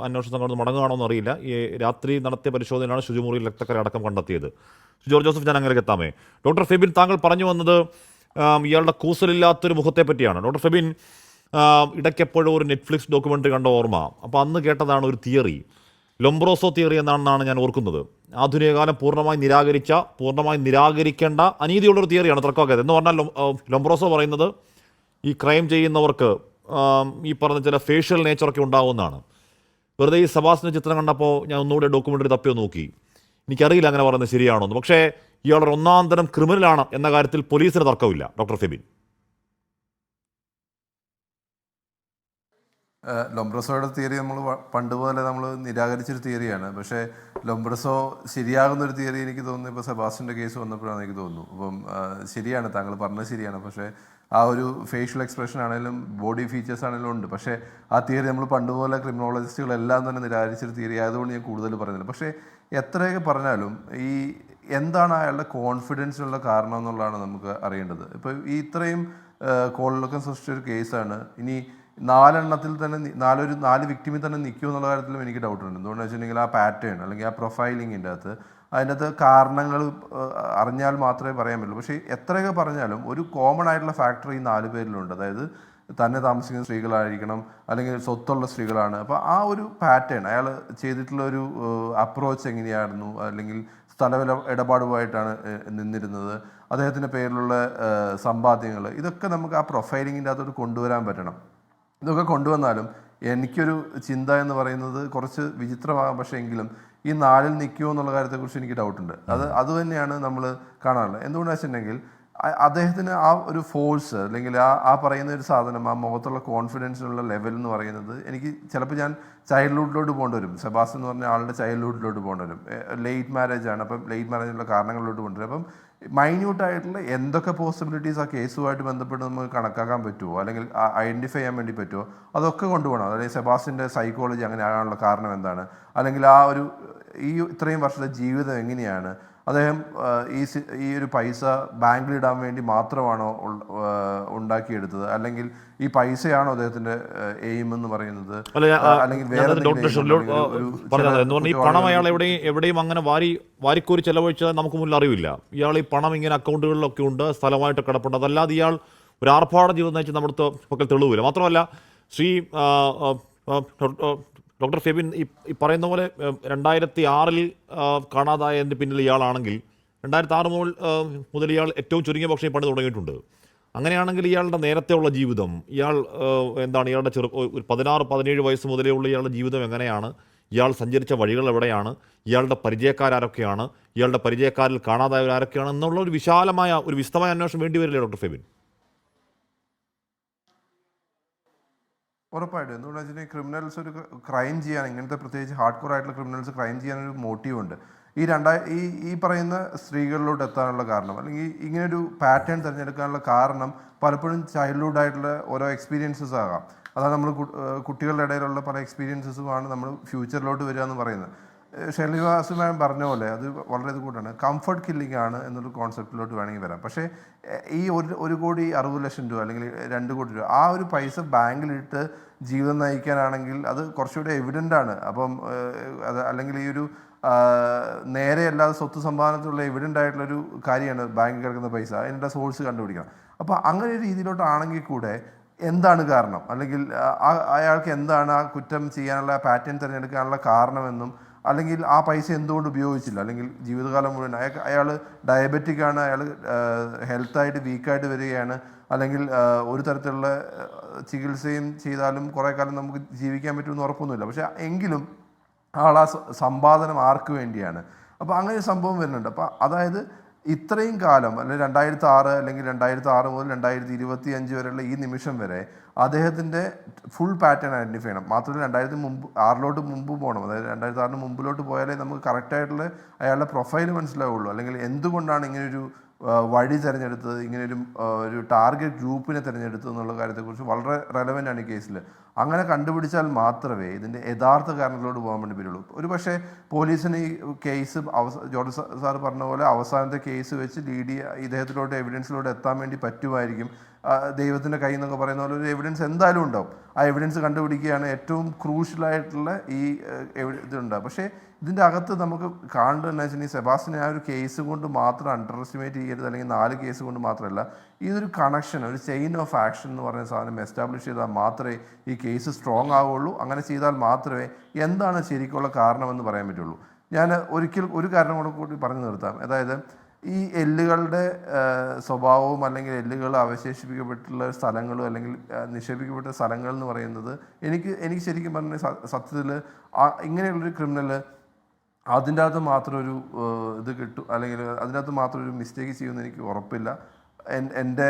അന്വേഷണ സംഘം മടങ്ങുകയാണോന്ന് അറിയില്ല. ഈ രാത്രി നടത്തിയ പരിശോധനയിലാണ് ശുചിമുറിയിൽ രക്തക്കര അടക്കം കണ്ടെത്തിയത്. ജോർജ് ജോസഫ്, ഞാൻ അങ്ങനെ എത്താമേ. ഡോക്ടർ ഫെബിൻ, താങ്കൾ പറഞ്ഞു വന്നത് ഇയാളുടെ കൂസലില്ലാത്തൊരു മുഖത്തെ പറ്റിയാണ്. ഡോക്ടർ ഫെബിൻ, ഇടയ്ക്കെപ്പോഴും ഒരു നെറ്റ്ഫ്ലിക്സ് ഡോക്യുമെൻ്ററി കണ്ട ഓർമ്മ. അപ്പോൾ അന്ന് കേട്ടതാണ് ഒരു തിയറി, ലൊംബ്രോസോ തിയറി എന്നാണെന്നാണ് ഞാൻ ഓർക്കുന്നത്. ആധുനികകാലം പൂർണ്ണമായി നിരാകരിക്കേണ്ട അനീതിയുള്ളൊരു തിയറിയാണ്, തർക്കമാക്കിയത്. എന്ന് പറഞ്ഞാൽ ലൊംബ്രോസോ പറയുന്നത് ഈ ക്രൈം ചെയ്യുന്നവർക്ക് ഈ പറഞ്ഞ ചില ഫേഷ്യൽ നേച്ചറൊക്കെ ഉണ്ടാവുമെന്നാണ്. വെറുതെ ഈ സബാസിൻ്റെ ചിത്രം കണ്ടപ്പോൾ ഞാൻ ഒന്നുകൂടെ ഡോക്യുമെൻ്ററി തപ്പിയോ നോക്കി. എനിക്കറിയില്ല അങ്ങനെ പറയുന്നത് ശരിയാണോ എന്ന്. പക്ഷേ ഇയാളൊരു 1-ാം തരം ക്രിമിനലാണ് എന്ന കാര്യത്തിൽ പോലീസിന് തർക്കമില്ല. ഡോക്ടർ ഫെബിൻ, ലൊംബ്രസോയുടെ തിയറി നമ്മൾ പണ്ട് പോലെ നമ്മൾ നിരാകരിച്ചൊരു തിയറിയാണ്. പക്ഷേ ലൊംബ്രസോ ശരിയാകുന്നൊരു തിയറി എനിക്ക് തോന്നുന്നു ഇപ്പോൾ സെബാസ്റ്റിൻ്റെ കേസ് വന്നപ്പോഴാണ് എനിക്ക് തോന്നുന്നു. അപ്പം ശരിയാണ്, താങ്കൾ പറഞ്ഞത് ശരിയാണ്. പക്ഷേ ആ ഒരു ഫേഷ്യൽ എക്സ്പ്രഷൻ ആണെങ്കിലും ബോഡി ഫീച്ചേഴ്സ് ആണെങ്കിലും ഉണ്ട്. പക്ഷേ ആ തിയറി നമ്മൾ പണ്ടുപോലെ ക്രിമിനോളജിസ്റ്റുകളെല്ലാം തന്നെ നിരാകരിച്ചൊരു തിയറി ആയതുകൊണ്ട് ഞാൻ കൂടുതൽ പറയുന്നില്ല. പക്ഷേ എത്രയൊക്കെ പറഞ്ഞാലും ഈ എന്താണ് അയാളുടെ കോൺഫിഡൻസിനുള്ള കാരണം എന്നുള്ളതാണ് നമുക്ക് അറിയേണ്ടത്. ഇപ്പോൾ ഈ ഇത്രയും കോളിളക്കം സൃഷ്ടിച്ചൊരു കേസാണ്. ഇനി നാലെണ്ണത്തിൽ തന്നെ നാല് വിക്ടിമിൽ തന്നെ നിൽക്കുമോ എന്നുള്ള കാര്യത്തിലും എനിക്ക് ഡൗട്ടുണ്ട്. എന്തുകൊണ്ടെന്ന് വെച്ചിട്ടുണ്ടെങ്കിൽ ആ പാറ്റേൺ അല്ലെങ്കിൽ ആ പ്രൊഫൈലിങ്ങിൻ്റെ അതിൻ്റെ അകത്ത് കാരണങ്ങൾ അറിഞ്ഞാൽ മാത്രമേ പറയാൻ പറ്റുള്ളൂ. പക്ഷേ എത്രയൊക്കെ പറഞ്ഞാലും ഒരു കോമൺ ആയിട്ടുള്ള ഫാക്ടർ ഈ 4 പേരിലുണ്ട്. അതായത് തന്നെ താമസിക്കുന്ന സ്ത്രീകളായിരിക്കണം, അല്ലെങ്കിൽ സ്വത്തുള്ള സ്ത്രീകളാണ്. അപ്പോൾ ആ ഒരു പാറ്റേൺ, അയാൾ ചെയ്തിട്ടുള്ള ഒരു അപ്രോച്ച് എങ്ങനെയായിരുന്നു, അല്ലെങ്കിൽ സ്ഥല ഇടപാടുമായിട്ടാണ് നിന്നിരുന്നത്, അദ്ദേഹത്തിൻ്റെ പേരിലുള്ള സമ്പാദ്യങ്ങൾ, ഇതൊക്കെ നമുക്ക് ആ പ്രൊഫൈലിങ്ങിൻ്റെ അകത്തോട്ട് കൊണ്ടുവരാൻ പറ്റണം. ഇതൊക്കെ കൊണ്ടുവന്നാലും എനിക്കൊരു ചിന്ത എന്ന് പറയുന്നത് കുറച്ച് വിചിത്രമാകാം. പക്ഷേ എങ്കിലും ഈ 4-ൽ നിൽക്കുമോ എന്നുള്ള കാര്യത്തെക്കുറിച്ച് എനിക്ക് ഡൗട്ടുണ്ട്. അതുതന്നെയാണ് നമ്മൾ കാണാറുള്ളത്. എന്തുകൊണ്ടാണെന്ന് വെച്ചിട്ടുണ്ടെങ്കിൽ അദ്ദേഹത്തിന് ആ ഒരു ഫോഴ്സ്, അല്ലെങ്കിൽ ആ പറയുന്ന ഒരു സാധനം, ആ മുഖത്തുള്ള കോൺഫിഡൻസിനുള്ള ലെവൽ എന്ന് പറയുന്നത്, എനിക്ക് ചിലപ്പോൾ ഞാൻ ചൈൽഡ്ഹുഡിലോട്ട് പോകേണ്ടി വരും. സെബാസ്റ്റ്യൻ എന്ന് പറഞ്ഞ ആളുടെ ചൈൽഡ്ഹുഡിലോട്ട് പോകേണ്ടി വരും. ലേറ്റ് മാരേജ് ആണ്. അപ്പം ലേറ്റ് മാരേജിനുള്ള കാരണങ്ങളിലോട്ട് കൊണ്ടുവരും. അപ്പം മൈന്യൂട്ടായിട്ടുള്ള എന്തൊക്കെ പോസിബിലിറ്റീസ് ആ കേസുമായിട്ട് ബന്ധപ്പെട്ട് നമുക്ക് കണക്കാക്കാൻ പറ്റുമോ, അല്ലെങ്കിൽ ഐഡൻറ്റിഫൈ ചെയ്യാൻ വേണ്ടി പറ്റുമോ, അതൊക്കെ കൊണ്ടുപോകണം. അതായത് സെബാസ്റ്റ്യൻ്റെ സൈക്കോളജി അങ്ങനെ ആകാനുള്ള കാരണം എന്താണ്, അല്ലെങ്കിൽ ഇത്രയും വർഷത്തെ ജീവിതം എങ്ങനെയാണ്, അദ്ദേഹം ഈ ഒരു പൈസ ബാങ്കിലിടാൻ വേണ്ടി മാത്രമാണോ ഉണ്ടാക്കിയെടുത്തത്, അല്ലെങ്കിൽ ഈ പൈസയാണോ അദ്ദേഹത്തിന്റെ എയിം എന്ന് പറയുന്നത്, അല്ലെങ്കിൽ ഈ പണം അയാൾ എവിടെയും അങ്ങനെ വാരിക്കോരി ചെലവഴിച്ചത് നമുക്ക് മുന്നിൽ അറിവില്ല. ഇയാൾ ഈ പണം ഇങ്ങനെ അക്കൗണ്ടുകളിലൊക്കെ ഉണ്ട്, സ്ഥലമായിട്ട് കിടപ്പുണ്ട്. അതല്ലാതെ ഇയാൾ ഒരു ആർഭാട ജീവിതം നയിച്ച് നമ്മുടെ പക്കൽ തെളിവില്ല. മാത്രമല്ല ശ്രീ ഡോക്ടർ ഫെബിൻ ഈ പറയുന്ന പോലെ 2006 കാണാതായതിൻ്റെ പിന്നിൽ ഇയാളാണെങ്കിൽ 2006 മുതൽ ഇയാൾ ഏറ്റവും ചുരുങ്ങിയ പക്ഷേ പണി തുടങ്ങിയിട്ടുണ്ട്. അങ്ങനെയാണെങ്കിൽ ഇയാളുടെ നേരത്തെയുള്ള ജീവിതം, ഇയാളുടെ ഒരു 16-17 വയസ്സ് മുതലേ ഉള്ള ഇയാളുടെ ജീവിതം എങ്ങനെയാണ്, ഇയാൾ സഞ്ചരിച്ച വഴികൾ എവിടെയാണ്, ഇയാളുടെ പരിചയക്കാരൊക്കെയാണ്, ഇയാളുടെ പരിചയക്കാരിൽ കാണാതായവരാരൊക്കെയാണ് എന്നുള്ള ഒരു വിശദമായ അന്വേഷണം വേണ്ടി വരില്ലേ ഡോക്ടർ ഫെബിൻ? ഉറപ്പായിട്ടും. എന്തുകൊണ്ടാണെന്ന് വെച്ചിട്ടുണ്ടെങ്കിൽ ക്രിമിനൽസ് ഒരു ക്രൈം ചെയ്യാൻ, ഇങ്ങനത്തെ പ്രത്യേകിച്ച് ഹാർഡ് കോർ ആയിട്ടുള്ള ക്രിമിനൽസ് ക്രൈം ചെയ്യാനൊരു മോട്ടീവുണ്ട്. ഈ പറയുന്ന സ്ത്രീകളിലോട്ട് എത്താനുള്ള കാരണം, അല്ലെങ്കിൽ ഇങ്ങനൊരു പാറ്റേൺ തിരഞ്ഞെടുക്കാനുള്ള കാരണം പലപ്പോഴും ചൈൽഡ്ഹുഡ് ആയിട്ടുള്ള ഓരോ എക്സ്പീരിയൻസസ് ആകാം. അതാണ് നമ്മൾ കുട്ടികളുടെ ഇടയിലുള്ള പല എക്സ്പീരിയൻസസുമാണ് നമ്മൾ ഫ്യൂച്ചറിലോട്ട് വരിക എന്ന് പറയുന്നത്. ഷെൽവാസ് മാം പറഞ്ഞ പോലെ അത് വളരെ കൂട്ടാണ്. കംഫർട്ട് കില്ലിംഗ് ആണ് എന്നൊരു കോൺസെപ്റ്റിലോട്ട് വേണമെങ്കിൽ വരാം. പക്ഷേ ഈ 1,60,00,000 രൂപ അല്ലെങ്കിൽ 2 കോടി രൂപ, ആ ഒരു പൈസ ബാങ്കിലിട്ട് ജീവിതം നയിക്കാനാണെങ്കിൽ അത് കുറച്ചുകൂടെ എവിഡൻ്റ് ആണ്. അപ്പം അല്ലെങ്കിൽ ഈ ഒരു നേരെ അല്ലാതെ സ്വത്ത് സമ്പാദനത്തിലുള്ള എവിഡൻ്റ് ആയിട്ടുള്ളൊരു കാര്യമാണ് ബാങ്കിൽ കിടക്കുന്ന പൈസ, അതിൻ്റെ സോഴ്സ് കണ്ടുപിടിക്കണം. അപ്പോൾ അങ്ങനെ ഒരു രീതിയിലോട്ടാണെങ്കിൽ കൂടെ എന്താണ് കാരണം, അല്ലെങ്കിൽ അയാൾക്ക് എന്താണ് ആ കുറ്റം ചെയ്യാനുള്ള പാറ്റേൺ തിരഞ്ഞെടുക്കാനുള്ള കാരണമെന്നും, അല്ലെങ്കിൽ ആ പൈസ എന്തുകൊണ്ട് ഉപയോഗിച്ചില്ല, അല്ലെങ്കിൽ ജീവിതകാലം മുഴുവൻ അയാൾ ഡയബറ്റിക് ആണ്, അയാൾ ഹെൽത്തായിട്ട് വീക്കായിട്ട് വരികയാണ്, അല്ലെങ്കിൽ ഒരു തരത്തിലുള്ള ചികിത്സയും ചെയ്താലും കുറേ കാലം നമുക്ക് ജീവിക്കാൻ പറ്റുമെന്ന് ഉറപ്പൊന്നുമില്ല. പക്ഷേ എങ്കിലും ആ സമ്പാദനം ആർക്ക് വേണ്ടിയാണ്? അപ്പോൾ അങ്ങനെ ഒരു സംഭവം വരുന്നുണ്ട്. അപ്പോൾ അതായത് ഇത്രയും കാലം, അല്ലെങ്കിൽ 2006 അല്ലെങ്കിൽ 2006 മുതൽ 2025 വരെയുള്ള ഈ നിമിഷം വരെ അദ്ദേഹത്തിൻ്റെ ഫുൾ പാറ്റേൺ ഐഡൻറ്റിഫൈ ചെയ്യണം. മാത്രമല്ല 2006 മുമ്പ് പോകണം. അതായത് 2006 മുമ്പിലോട്ട് പോയാലേ നമുക്ക് കറക്റ്റായിട്ടുള്ള അയാളുടെ പ്രൊഫൈൽ മനസ്സിലാവുള്ളൂ, അല്ലെങ്കിൽ എന്തുകൊണ്ടാണ് ഇങ്ങനൊരു വഴി തിരഞ്ഞെടുത്തത്, ഒരു ടാർഗറ്റ് ഗ്രൂപ്പിനെ തിരഞ്ഞെടുത്തത് എന്നുള്ള കാര്യത്തെക്കുറിച്ച് വളരെ റെലവൻ്റ് ആണ് ഈ കേസിൽ. അങ്ങനെ കണ്ടുപിടിച്ചാൽ മാത്രമേ ഇതിൻ്റെ യഥാർത്ഥ കാരണങ്ങളോട് പോകാൻ വേണ്ടി വരുള്ളൂ. ഒരു പക്ഷേ പോലീസിന് ഈ കേസ് ജോർജ് സാർ പറഞ്ഞ പോലെ അവസാനത്തെ കേസ് വെച്ച് ഇദ്ദേഹത്തിലോട്ട് എവിഡൻസിലോട്ട് എത്താൻ വേണ്ടി പറ്റുമായിരിക്കും. ദൈവത്തിൻ്റെ കൈ എന്നൊക്കെ പറയുന്ന പോലെ ഒരു എവിഡൻസ് എന്തായാലും ഉണ്ടാവും. ആ എവിഡൻസ് കണ്ടുപിടിക്കുകയാണ് ഏറ്റവും ക്രൂഷ്യലായിട്ടുള്ള ഇതുണ്ടാവും. പക്ഷേ ഇതിൻ്റെ അകത്ത് നമുക്ക് കാണേണ്ടത് എന്താ വെച്ചിട്ടുണ്ടെങ്കിൽ സെബാസ്റ്റ്യനെ ആ ഒരു കേസ് കൊണ്ട് മാത്രം അണ്ടർ എസ്റ്റിമേറ്റ് ചെയ്യരുത്, അല്ലെങ്കിൽ 4 കേസ് കൊണ്ട് മാത്രമല്ല. ഇതൊരു കണക്ഷൻ, ഒരു ചെയിൻ ഓഫ് ആക്ഷൻ എന്ന് പറയുന്ന സാധനം എസ്റ്റാബ്ലിഷ് ചെയ്താൽ മാത്രമേ ഈ കേസ് സ്ട്രോങ് ആവുള്ളൂ. അങ്ങനെ ചെയ്താൽ മാത്രമേ എന്താണ് ശരിക്കുള്ള കാരണമെന്ന് പറയാൻ പറ്റുള്ളൂ. ഞാൻ ഒരു കാരണം കൂടി പറഞ്ഞു നിർത്താം. അതായത് ഈ എല്ലുകളുടെ സ്വഭാവവും, അല്ലെങ്കിൽ എല്ലുകൾ അവശേഷിപ്പിക്കപ്പെട്ടുള്ള സ്ഥലങ്ങളും, അല്ലെങ്കിൽ നിക്ഷേപിക്കപ്പെട്ട സ്ഥലങ്ങൾ എന്ന് പറയുന്നത് എനിക്ക് ശരിക്കും പറഞ്ഞ സത്യത്തിൽ ഇങ്ങനെയുള്ളൊരു ക്രിമിനൽ അതിൻ്റെ അകത്ത് മാത്രം ഒരു ഇത് കിട്ടും, അല്ലെങ്കിൽ അതിനകത്ത് മാത്രം ഒരു മിസ്റ്റേക്ക് ചെയ്യുമെന്ന് എനിക്ക് ഉറപ്പില്ല. എൻ്റെ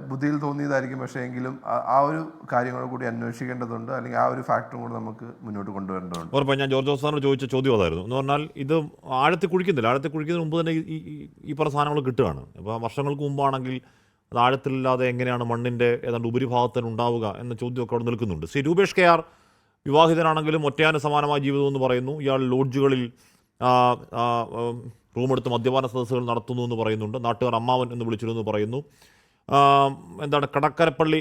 ബുദ്ധിയിൽ തോന്നിയതായിരിക്കും. പക്ഷേ എങ്കിലും ആ ഒരു കാര്യങ്ങൾ കൂടി അന്വേഷിക്കേണ്ടതുണ്ട്, അല്ലെങ്കിൽ ആ ഒരു ഫാക്ടറും കൂടി നമുക്ക് മുന്നോട്ട് കൊണ്ടുവരേണ്ടതുണ്ട്. ഉറപ്പായും ഞാൻ ജോർജ് സാറിനോട് ചോദിച്ച ചോദ്യം അതായിരുന്നു. എന്ന് പറഞ്ഞാൽ ഇത് ആഴത്തിൽ കുഴിക്കുന്നതിന് മുമ്പ് തന്നെ ഈ പറഞ്ഞ സാധനങ്ങൾ കിട്ടുകയാണ്. അപ്പോൾ വർഷങ്ങൾക്ക് മുമ്പാണെങ്കിൽ അത് ആഴത്തിലില്ലാതെ എങ്ങനെയാണ് മണ്ണിൻ്റെ ഏതാണ്ട് ഉപരിഭാഗത്തിന് ഉണ്ടാവുക എന്ന ചോദ്യമൊക്കെ അവിടെ നിൽക്കുന്നുണ്ട്. ശ്രീ രൂപേഷ് കെ ആർ വിവാഹിതനാണെങ്കിലും ഒറ്റയാന് സമാനമായ ജീവിതം എന്ന് പറയുന്നു. ഇയാൾ ലോഡ്ജുകളിൽ റൂമെടുത്ത് മദ്യപാന സദസ്സുകൾ നടത്തുന്നു എന്ന് പറയുന്നുണ്ട്. നാട്ടുകാർ അമ്മാവൻ എന്ന് വിളിച്ചിരുന്നു പറയുന്നു. എന്താണ് കടക്കരപ്പള്ളി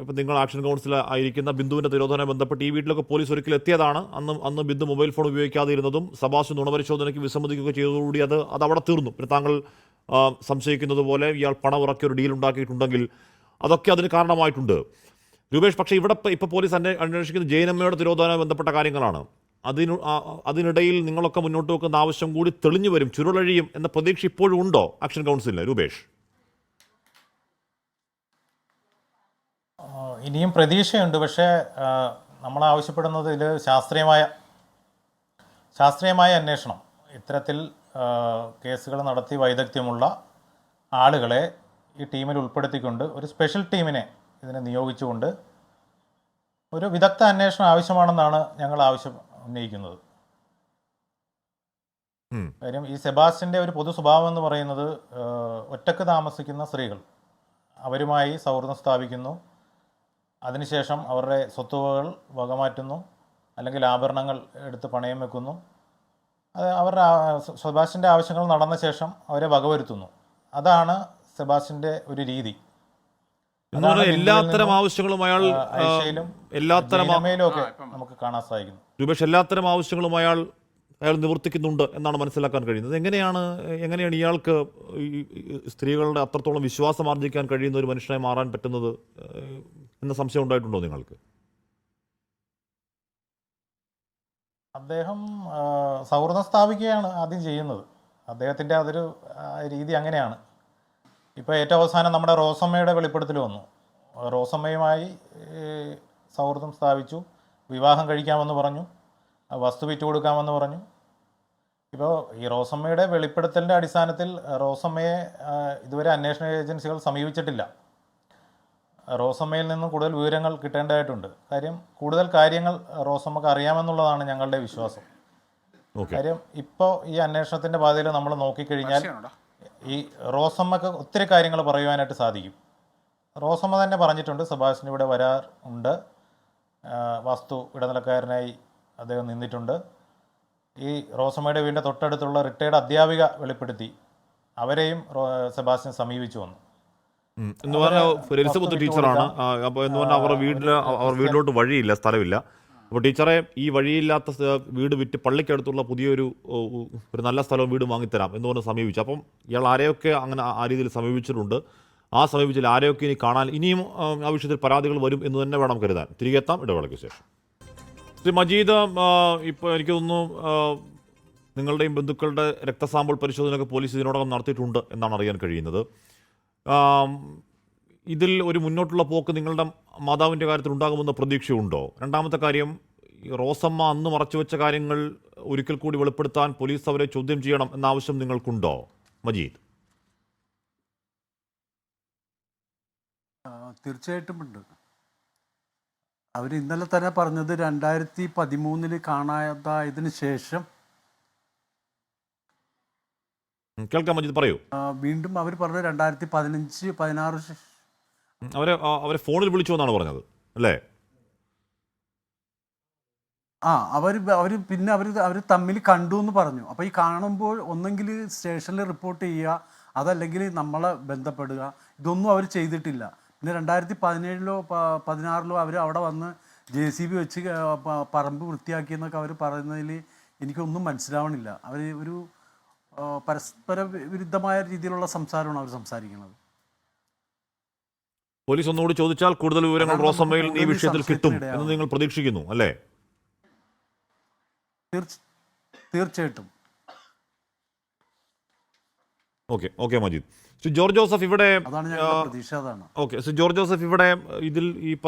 ഇപ്പം നിങ്ങൾ ആക്ഷൻ കൗൺസിൽ ആയിരിക്കുന്ന ബിന്ദുവിൻ്റെ തിരോധനവുമായി ബന്ധപ്പെട്ട് ഈ വീട്ടിലൊക്കെ പോലീസ് ഒരിക്കൽ എത്തിയതാണ്. അന്ന് ബിന്ദു മൊബൈൽ ഫോൺ ഉപയോഗിക്കാതിരുന്നതും സബാഷ് നുണപരിശോധനയ്ക്ക് വിസമ്മതിക്കുകയൊക്കെ ചെയ്തതോടുകൂടി അത് അവിടെ തീർന്നു. പിന്നെ താങ്കൾ സംശയിക്കുന്നത് പോലെ ഇയാൾ പണം ഇറക്കി ഒരു ഡീൽ ഉണ്ടാക്കിയിട്ടുണ്ടെങ്കിൽ അതൊക്കെ അതിന് കാരണമായിട്ടുണ്ട്. രൂപേഷ്, പക്ഷേ ഇവിടെ ഇപ്പോൾ പോലീസ് അന്വേഷിക്കുന്ന ജയനമ്മയുടെ തിരോധനവുമായി ബന്ധപ്പെട്ട കാര്യങ്ങളാണ്. അതിനിടയിൽ നിങ്ങളൊക്കെ മുന്നോട്ട് വെക്കുന്ന ആവശ്യം കൂടി തെളിഞ്ഞു വരും, ചുരുളഴിയും എന്ന പ്രതീക്ഷ ഇപ്പോഴും ഉണ്ടോ ആക്ഷൻ കൗൺസിലിന്? രൂപേഷ്, ഇനിയും പ്രതീക്ഷയുണ്ട്. പക്ഷേ നമ്മൾ ആവശ്യപ്പെടുന്നത് ഇതിൽ ശാസ്ത്രീയമായ അന്വേഷണം, ഇത്തരത്തിൽ കേസുകൾ നടത്തി വൈദഗ്ധ്യമുള്ള ആളുകളെ ഈ ടീമിൽ ഉൾപ്പെടുത്തിക്കൊണ്ട് ഒരു സ്പെഷ്യൽ ടീമിനെ ഇതിനെ നിയോഗിച്ചുകൊണ്ട് ഒരു വിദഗ്ധ അന്വേഷണം ആവശ്യമാണെന്നാണ് ഞങ്ങൾ ഉന്നയിക്കുന്നത്. കാര്യം ഈ സെബാസ്റ്റ്യൻ്റെ ഒരു പൊതു സ്വഭാവം എന്ന് പറയുന്നത് ഒറ്റക്ക് താമസിക്കുന്ന സ്ത്രീകൾ, അവരുമായി സൗഹൃദം സ്ഥാപിക്കുന്നു, അതിനുശേഷം അവരുടെ സ്വത്തുവകൾ വകമാറ്റുന്നു, അല്ലെങ്കിൽ ആഭരണങ്ങൾ എടുത്ത് പണയം വെക്കുന്നു. അത് അവരുടെ സെബാസ്റ്റ്യൻ്റെ ആവശ്യങ്ങൾ നടന്ന ശേഷം അവരെ വകവരുത്തുന്നു. അതാണ് സെബാസ്റ്റ്യൻ്റെ ഒരു രീതി. എല്ലാത്തരം ആവശ്യങ്ങളും അയാൾ നമുക്ക് കാണാൻ സാധിക്കുന്നു. രൂപേഷ്, എല്ലാത്തരം ആവശ്യങ്ങളും അയാൾ നിവർത്തിക്കുന്നുണ്ട് എന്നാണ് മനസ്സിലാക്കാൻ കഴിയുന്നത്. എങ്ങനെയാണ് ഇയാൾക്ക് സ്ത്രീകളുടെ അത്രത്തോളം വിശ്വാസം ആർജിക്കാൻ കഴിയുന്ന ഒരു മനുഷ്യനായി മാറാൻ പറ്റുന്നത് എന്ന സംശയം ഉണ്ടായിട്ടുണ്ടോ നിങ്ങൾക്ക്? അദ്ദേഹം സൗഹൃദം സ്ഥാപിക്കുകയാണ് ആദ്യം ചെയ്യുന്നത്. അദ്ദേഹത്തിൻ്റെ അതൊരു രീതി അങ്ങനെയാണ്. ഇപ്പോൾ ഏറ്റവും അവസാനം നമ്മുടെ റോസമ്മയുടെ വെളിപ്പെടുത്തൽ വന്നു. റോസമ്മയുമായി സൗഹൃദം സ്ഥാപിച്ചു, വിവാഹം കഴിക്കാമെന്ന് പറഞ്ഞു, വസ്തു വിറ്റ് കൊടുക്കാമെന്ന് പറഞ്ഞു. ഇപ്പോൾ ഈ റോസമ്മയുടെ വെളിപ്പെടുത്തലിൻ്റെ അടിസ്ഥാനത്തിൽ റോസമ്മയെ ഇതുവരെ അന്വേഷണ ഏജൻസികൾ സമീപിച്ചിട്ടില്ല. റോസമ്മയിൽ നിന്നും കൂടുതൽ വിവരങ്ങൾ കിട്ടേണ്ടതായിട്ടുണ്ട്. കാര്യം കൂടുതൽ കാര്യങ്ങൾ റോസമ്മക്ക് അറിയാമെന്നുള്ളതാണ് ഞങ്ങളുടെ വിശ്വാസം. കാര്യം ഇപ്പോൾ ഈ അന്വേഷണത്തിൻ്റെ പാതയിൽ നമ്മൾ നോക്കിക്കഴിഞ്ഞാൽ ഈ റോസമ്മക്ക് ഒത്തിരി കാര്യങ്ങൾ പറയുവാനായിട്ട് സാധിക്കും. റോസമ്മ തന്നെ പറഞ്ഞിട്ടുണ്ട് സെബാസ്റ്റ്യൻ ഇവിടെ വരാറുണ്ട്, വസ്തു ഇടനിലക്കാരനായി അദ്ദേഹം നിന്നിട്ടുണ്ട്. ഈ റോസമ്മയുടെ വീടിൻ്റെ തൊട്ടടുത്തുള്ള റിട്ടയർഡ് അധ്യാപിക വെളിപ്പെടുത്തി അവരെയും സെബാസ്റ്റ്യൻ സമീപിച്ചു വന്നു. എന്ന് പറഞ്ഞാൽ എലിസബത്ത് ടീച്ചറാണ്. അപ്പോൾ എന്ന് പറഞ്ഞാൽ അവർ വീട്ടിലോട്ട് വഴിയില്ല, സ്ഥലമില്ല. അപ്പോൾ ടീച്ചറെ ഈ വഴിയില്ലാത്ത വീട് വിറ്റ് പള്ളിക്കടുത്തുള്ള പുതിയൊരു നല്ല സ്ഥലവും വീട് വാങ്ങിത്തരാം എന്ന് പറഞ്ഞ് സമീപിച്ചു. അപ്പം ഇയാൾ ആരെയൊക്കെ അങ്ങനെ ആ രീതിയിൽ സമീപിച്ചിട്ടുണ്ട്. സമീപിച്ചാൽ ആരെയൊക്കെ ഇനി കാണാൻ ഇനിയും ആ വിഷയത്തിൽ പരാതികൾ വരും എന്ന് തന്നെ വേണം കരുതാൻ. തിരികെ എത്താം ഇടവേളയ്ക്ക് ശേഷം. ശ്രീ മജീദ്, ഇപ്പോൾ എനിക്ക് തോന്നുന്നു നിങ്ങളുടെയും ബന്ധുക്കളുടെ രക്തസാമ്പിൾ പരിശോധനയൊക്കെ പോലീസ് ഇതിനോടകം നടത്തിയിട്ടുണ്ട് എന്നാണ് അറിയാൻ കഴിയുന്നത്. ഇതിൽ ഒരു മുന്നോട്ടുള്ള പോക്ക് നിങ്ങളുടെ മാതാവിൻ്റെ കാര്യത്തിൽ ഉണ്ടാകുമെന്ന പ്രതീക്ഷയുണ്ടോ? രണ്ടാമത്തെ കാര്യം, റോസമ്മ അന്ന് മറച്ചുവെച്ച കാര്യങ്ങൾ ഒരിക്കൽ കൂടി വെളിപ്പെടുത്താൻ പോലീസ് അവരെ ചോദ്യം ചെയ്യണം എന്ന ആവശ്യം നിങ്ങൾക്കുണ്ടോ മജീദ്? തീർച്ചയായിട്ടും ഉണ്ട്. അവർ ഇന്നലെ തന്നെ പറഞ്ഞത് 2013 കാണാതായതിനു ശേഷം കേൾക്കാം മജീദ്, പറയൂ. വീണ്ടും അവർ പറഞ്ഞത് 2015-16 അവരെ ഫോണിൽ വിളിച്ചു എന്നാണ് പറഞ്ഞത് അല്ലേ? പിന്നെ അവർ തമ്മിൽ കണ്ടു എന്ന് പറഞ്ഞു. അപ്പോൾ ഈ കാണുമ്പോൾ ഒന്നെങ്കിൽ സ്റ്റേഷനിൽ റിപ്പോർട്ട് ചെയ്യുക, അതല്ലെങ്കിൽ നമ്മളെ ബന്ധപ്പെടുക. ഇതൊന്നും അവർ ചെയ്തിട്ടില്ല. പിന്നെ 2017-ലോ 16-ലോ അവർ അവിടെ വന്ന് JCB വെച്ച് പറമ്പ് വൃത്തിയാക്കിയെന്നൊക്കെ അവർ പറയുന്നതിൽ എനിക്കൊന്നും മനസ്സിലാവണില്ല. അവർ ഒരു പരസ്പര വിരുദ്ധമായ രീതിയിലുള്ള സംസാരമാണ് അവർ സംസാരിക്കുന്നത്. പോലീസ് ഒന്നുകൂടി ചോദിച്ചാൽ കൂടുതൽ വിവരങ്ങൾ റോസമ്മയിൽ ഈ വിഷയത്തിൽ കിട്ടും എന്ന് നിങ്ങൾ പ്രതീക്ഷിക്കുന്നു അല്ലേ? തീർച്ചയായിട്ടും. Okay Majeed. Shri George Joseph, ഇവിടെ ശ്രീ ജോർജ് ജോസഫ്, ഇവിടെ ഇതിൽ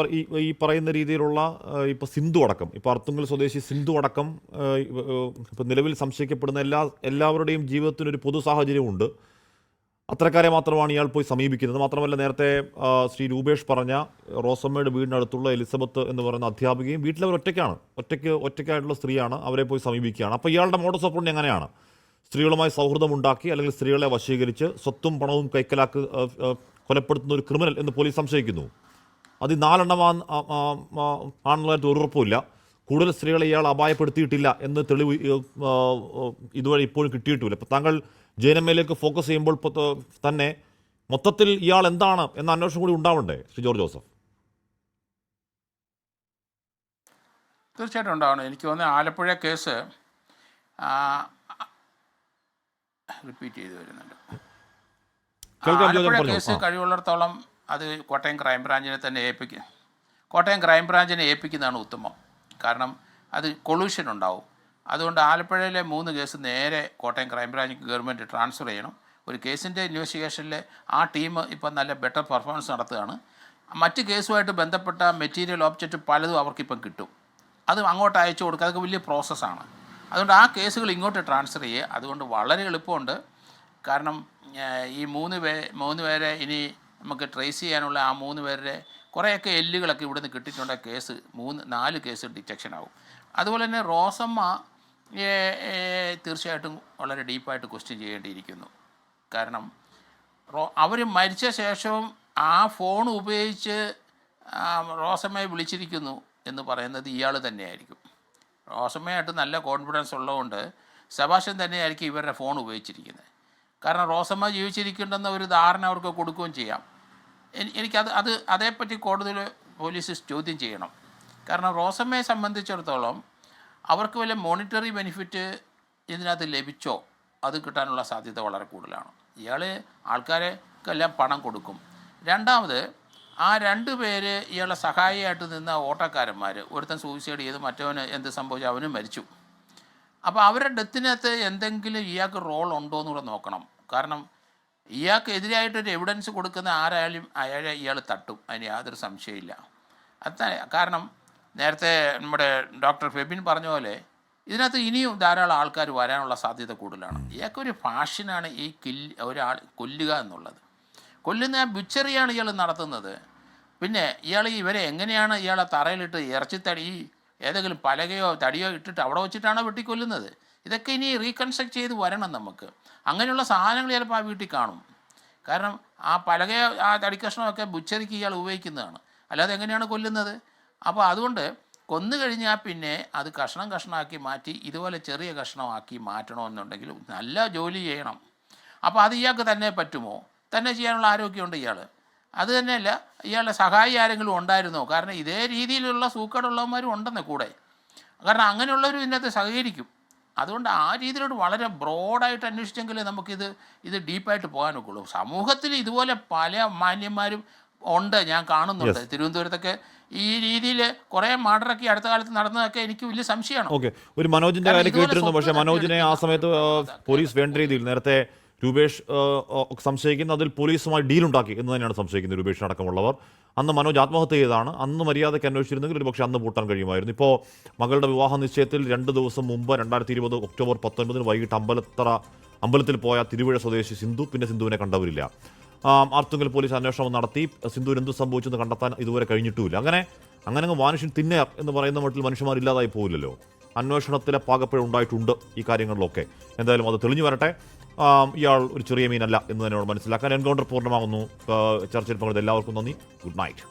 ഈ പറയുന്ന രീതിയിലുള്ള ഇപ്പോൾ സിന്ധു അടക്കം, ഇപ്പോൾ അർത്തുങ്കൽ സ്വദേശി സിന്ധു അടക്കം ഇപ്പോൾ നിലവിൽ സംശയിക്കപ്പെടുന്ന എല്ലാവരുടെയും ജീവിതത്തിനൊരു പൊതു സാഹചര്യമുണ്ട്. അത്തരക്കാരെ മാത്രമാണ് ഇയാൾ പോയി സമീപിക്കുന്നത്. മാത്രമല്ല, നേരത്തെ ശ്രീ രൂപേഷ് പറഞ്ഞ റോസമ്മയുടെ വീടിനടുത്തുള്ള എലിസബത്ത് എന്ന് പറയുന്ന അധ്യാപികയും വീട്ടിലവർ ഒറ്റയ്ക്കായിട്ടുള്ള സ്ത്രീയാണ്, അവരെ പോയി സമീപിക്കുകയാണ്. അപ്പോൾ ഇയാളുടെ മോഡസ് ഓപ്പറണ്ടി എങ്ങനെയാണ്? സ്ത്രീകളുമായി സൗഹൃദമുണ്ടാക്കി അല്ലെങ്കിൽ സ്ത്രീകളെ വശീകരിച്ച് സ്വത്തും പണവും കൈക്കലാക്കി കൊലപ്പെടുത്തുന്ന ഒരു ക്രിമിനൽ എന്ന് പോലീസ് സംശയിക്കുന്നു. അത് 4 എണ്ണം ആണെന്നുള്ളതായിട്ട് ഒരു ഉറപ്പുമില്ല. കൂടുതൽ സ്ത്രീകളെ ഇയാൾ അപായപ്പെടുത്തിയിട്ടില്ല എന്ന് തെളിവ് ഇതുവരെ ഇപ്പോഴും കിട്ടിയിട്ടുമില്ല. ഇപ്പോൾ താങ്കൾ ജയനമ്മയിലേക്ക് ഫോക്കസ് ചെയ്യുമ്പോൾ തന്നെ മൊത്തത്തിൽ ഇയാൾ എന്താണ് എന്ന അന്വേഷണം കൂടി ഉണ്ടാവണ്ടേ ശ്രീ ജോർജ് ജോസഫ്? തീർച്ചയായിട്ടും ഉണ്ടാവണം. എനിക്ക് തോന്നുന്നത് ആലപ്പുഴ കേസ് റിപ്പീറ്റ് ചെയ്ത് വരുന്നുണ്ട്. ആലപ്പുഴ കേസ് കഴിവുള്ളിടത്തോളം അത് കോട്ടയം ക്രൈംബ്രാഞ്ചിനെ തന്നെ ഏൽപ്പിക്കുന്നതാണ് ഉത്തമം. കാരണം അത് കൊളൂഷൻ ഉണ്ടാവും. അതുകൊണ്ട് ആലപ്പുഴയിലെ 3 കേസ് നേരെ കോട്ടയം ക്രൈംബ്രാഞ്ചിക്ക് ഗവൺമെൻറ് ട്രാൻസ്ഫർ ചെയ്യണം. ഒരു കേസിൻ്റെ ഇൻവെസ്റ്റിഗേഷനിൽ ആ ടീം ഇപ്പം നല്ല ബെറ്റർ പെർഫോമൻസ് നടത്തുകയാണ്. മറ്റ് കേസുമായിട്ട് ബന്ധപ്പെട്ട മെറ്റീരിയൽ ഓബ്ജക്റ്റ് പലതും അവർക്കിപ്പം കിട്ടും. അത് അങ്ങോട്ട് അയച്ചു കൊടുക്കുക. അതൊക്കെ വലിയ പ്രോസസ്സാണ്. അതുകൊണ്ട് ആ കേസുകൾ ഇങ്ങോട്ട് ട്രാൻസ്ഫർ ചെയ്യുക. അതുകൊണ്ട് വളരെ എളുപ്പമുണ്ട്. കാരണം ഈ 3 പേരെ ഇനി നമുക്ക് ട്രേസ് ചെയ്യാനുള്ള ആ 3 പേരുടെ കുറേയൊക്കെ എല്ലുകളൊക്കെ ഇവിടുന്ന് കിട്ടിയിട്ടുണ്ട്. കേസ് 4 കേസ് ഡിറ്റക്ഷൻ ആവും. അതുപോലെ തന്നെ റോസമ്മ തീർച്ചയായിട്ടും വളരെ ഡീപ്പായിട്ട് ക്വസ്റ്റ്യൻ ചെയ്യേണ്ടിയിരിക്കുന്നു. കാരണം അവർ മരിച്ച ശേഷവും ആ ഫോൺ ഉപയോഗിച്ച് റോസമ്മയെ വിളിച്ചിരിക്കുന്നു എന്ന് പറയുന്നത് ഇയാൾ തന്നെയായിരിക്കും. റോസമ്മയായിട്ട് നല്ല കോൺഫിഡൻസ് ഉള്ളതുകൊണ്ട് സെബാസ്റ്റ്യൻ തന്നെയായിരിക്കും ഇവരുടെ ഫോൺ ഉപയോഗിച്ചിരിക്കുന്നത്. കാരണം റോസമ്മ ജീവിച്ചിരിക്കേണ്ടെന്ന ഒരു ധാരണ അവർക്ക് കൊടുക്കുകയും ചെയ്യാം. എനിക്കത് അതേപ്പറ്റി കൂടുതൽ പോലീസ് ചോദ്യം ചെയ്യണം. കാരണം റോസമ്മയെ സംബന്ധിച്ചിടത്തോളം അവർക്ക് വല്ല മോണിറ്ററി ബെനിഫിറ്റ് ഇതിനകത്ത് ലഭിച്ചോ അത് കിട്ടാനുള്ള സാധ്യത വളരെ കൂടുതലാണ്. ഇയാൾ ആൾക്കാരെക്കെല്ലാം പണം കൊടുക്കും. രണ്ടാമത് ആ 2 പേര് ഇയാളെ സഹായിയായിട്ട് നിന്ന ഓട്ടക്കാരന്മാർ, ഒരുത്തൻ സൂയിസൈഡ് ചെയ്ത് മറ്റവന് എന്ത് സംഭവിച്ചു, അവനും മരിച്ചു. അപ്പോൾ അവരുടെ ഡെത്തിനകത്ത് എന്തെങ്കിലും ഇയാൾക്ക് റോൾ ഉണ്ടോ എന്നുകൂടെ നോക്കണം. കാരണം ഇയാൾക്ക് എതിരായിട്ടൊരു എവിഡൻസ് കൊടുക്കുന്ന ആരായാലും അയാളെ ഇയാൾ തട്ടും, അതിന് യാതൊരു സംശയമില്ല. കാരണം നേരത്തെ നമ്മുടെ ഡോക്ടർ ഫെബിൻ പറഞ്ഞ പോലെ ഇതിനകത്ത് ഇനിയും ധാരാളം ആൾക്കാർ വരാനുള്ള സാധ്യത കൂടുതലാണ്. ഇയാൾക്കൊരു പാഷനാണ് ഈ ഒരാൾ കൊല്ലുക എന്നുള്ളത്. കൊല്ലുന്ന ബുച്ചറിയാണ് ഇയാൾ നടത്തുന്നത്. പിന്നെ ഇവരെ എങ്ങനെയാണ് ഇയാളെ തറയിലിട്ട് ഇറച്ചിത്തടി ഏതെങ്കിലും പലകയോ തടിയോ ഇട്ടിട്ട് അവിടെ വെച്ചിട്ടാണോ വെട്ടിക്കൊല്ലുന്നത്? ഇതൊക്കെ ഇനി റീകൺസ്ട്രക്ട് ചെയ്ത് വരണം നമുക്ക്. അങ്ങനെയുള്ള സാധനങ്ങൾ ചിലപ്പോൾ ആ വീട്ടിൽ കാണും. കാരണം ആ പലകയോ ആ തടിക്കഷ്ണമൊക്കെ ബുച്ചറിക്ക് ഇയാൾ ഉപയോഗിക്കുന്നതാണ്. അല്ലാതെ എങ്ങനെയാണ് കൊല്ലുന്നത്? അപ്പോൾ അതുകൊണ്ട് കൊന്നു കഴിഞ്ഞാൽ പിന്നെ അത് കഷ്ണമാക്കി മാറ്റി ഇതുപോലെ ചെറിയ കഷ്ണമാക്കി മാറ്റണമെന്നുണ്ടെങ്കിൽ നല്ല ജോലി ചെയ്യണം. അപ്പോൾ അത് ഇയാൾക്ക് തന്നെ പറ്റുമോ? തന്നെ ചെയ്യാനുള്ള ആരോഗ്യമുണ്ട് ഇയാൾ. അത് തന്നെയല്ല, ഇയാളുടെ സഹായി ആരെങ്കിലും ഉണ്ടായിരുന്നോ? കാരണം ഇതേ രീതിയിലുള്ള സൂക്കേടുള്ളവന്മാരും ഉണ്ടെന്ന് കൂടെ. കാരണം അങ്ങനെയുള്ളവർ ഇതിനകത്ത് സഹകരിക്കും. അതുകൊണ്ട് ആ രീതിയിലോട്ട് വളരെ ബ്രോഡായിട്ട് അന്വേഷിച്ചെങ്കിലേ ഇത് ഡീപ്പായിട്ട് പോകാനൊക്കെയുള്ളൂ. സമൂഹത്തിൽ ഇതുപോലെ പല മാന്യന്മാരും ഉണ്ട്, ഞാൻ കാണുന്നുണ്ട്. തിരുവനന്തപുരത്തൊക്കെ ഈ രീതിയിൽ കുറേ മർഡറൊക്കെ അടുത്ത കാലത്ത് നടന്നതൊക്കെ എനിക്ക് വലിയ സംശയമാണ്. ഓക്കെ, ഒരു മനോജിന്റെ കാര്യം കേട്ടിരുന്നു. പക്ഷേ മനോജിനെ ആ സമയത്ത് പോലീസ് വേണ്ട രീതിയിൽ നേരത്തെ രൂപേഷ് സംശയിക്കുന്ന അതിൽ പോലീസുമായി ഡീലുണ്ടാക്കി എന്ന് തന്നെയാണ് സംശയിക്കുന്നത് രൂപേഷിനടക്കമുള്ളവർ. അന്ന് മനോജ് ആത്മഹത്യ ചെയ്തതാണ്. അന്ന് മര്യാദയ്ക്ക് അന്വേഷിച്ചിരുന്നെങ്കിൽ ഒരു പക്ഷേ അന്ന് പൂട്ടാൻ കഴിയുമായിരുന്നു. ഇപ്പോൾ മകളുടെ വിവാഹ നിശ്ചയത്തിൽ 2 ദിവസം മുമ്പ് 2020 ഒക്ടോബർ 19 വൈകിട്ട് അമ്പലത്തിൽ പോയ തിരുവഴ സ്വദേശി സിന്ധു, പിന്നെ സിന്ധുവിനെ കണ്ടവരില്ല. ആർത്തുങ്കൽ പോലീസ് അന്വേഷണം നടത്തി സിന്ധുവിന് എന്ത് സംഭവിച്ചെന്ന് കണ്ടെത്താൻ ഇതുവരെ കഴിഞ്ഞിട്ടുമില്ല. അങ്ങനെ വാനിഷൻ തിന്നയർ എന്ന് പറയുന്ന മട്ടിൽ മനുഷ്യന്മാരില്ലാതായി പോവില്ലല്ലോ. അന്വേഷണത്തിലെ പാകപ്പിഴ ഉണ്ടായിട്ടുണ്ട് ഈ കാര്യങ്ങളിലൊക്കെ. എന്തായാലും അത് തെളിഞ്ഞു വരട്ടെ. ഇയാൾ ഒരു ചെറിയ മീനല്ല എന്ന് തന്നെയാണ് മനസ്സിലാക്കാൻ. എൻകൗണ്ടർ പൂർണ്ണമാകുന്നു. ചർച്ചയിൽ പങ്കെടുത്ത എല്ലാവർക്കും നന്ദി. Good night.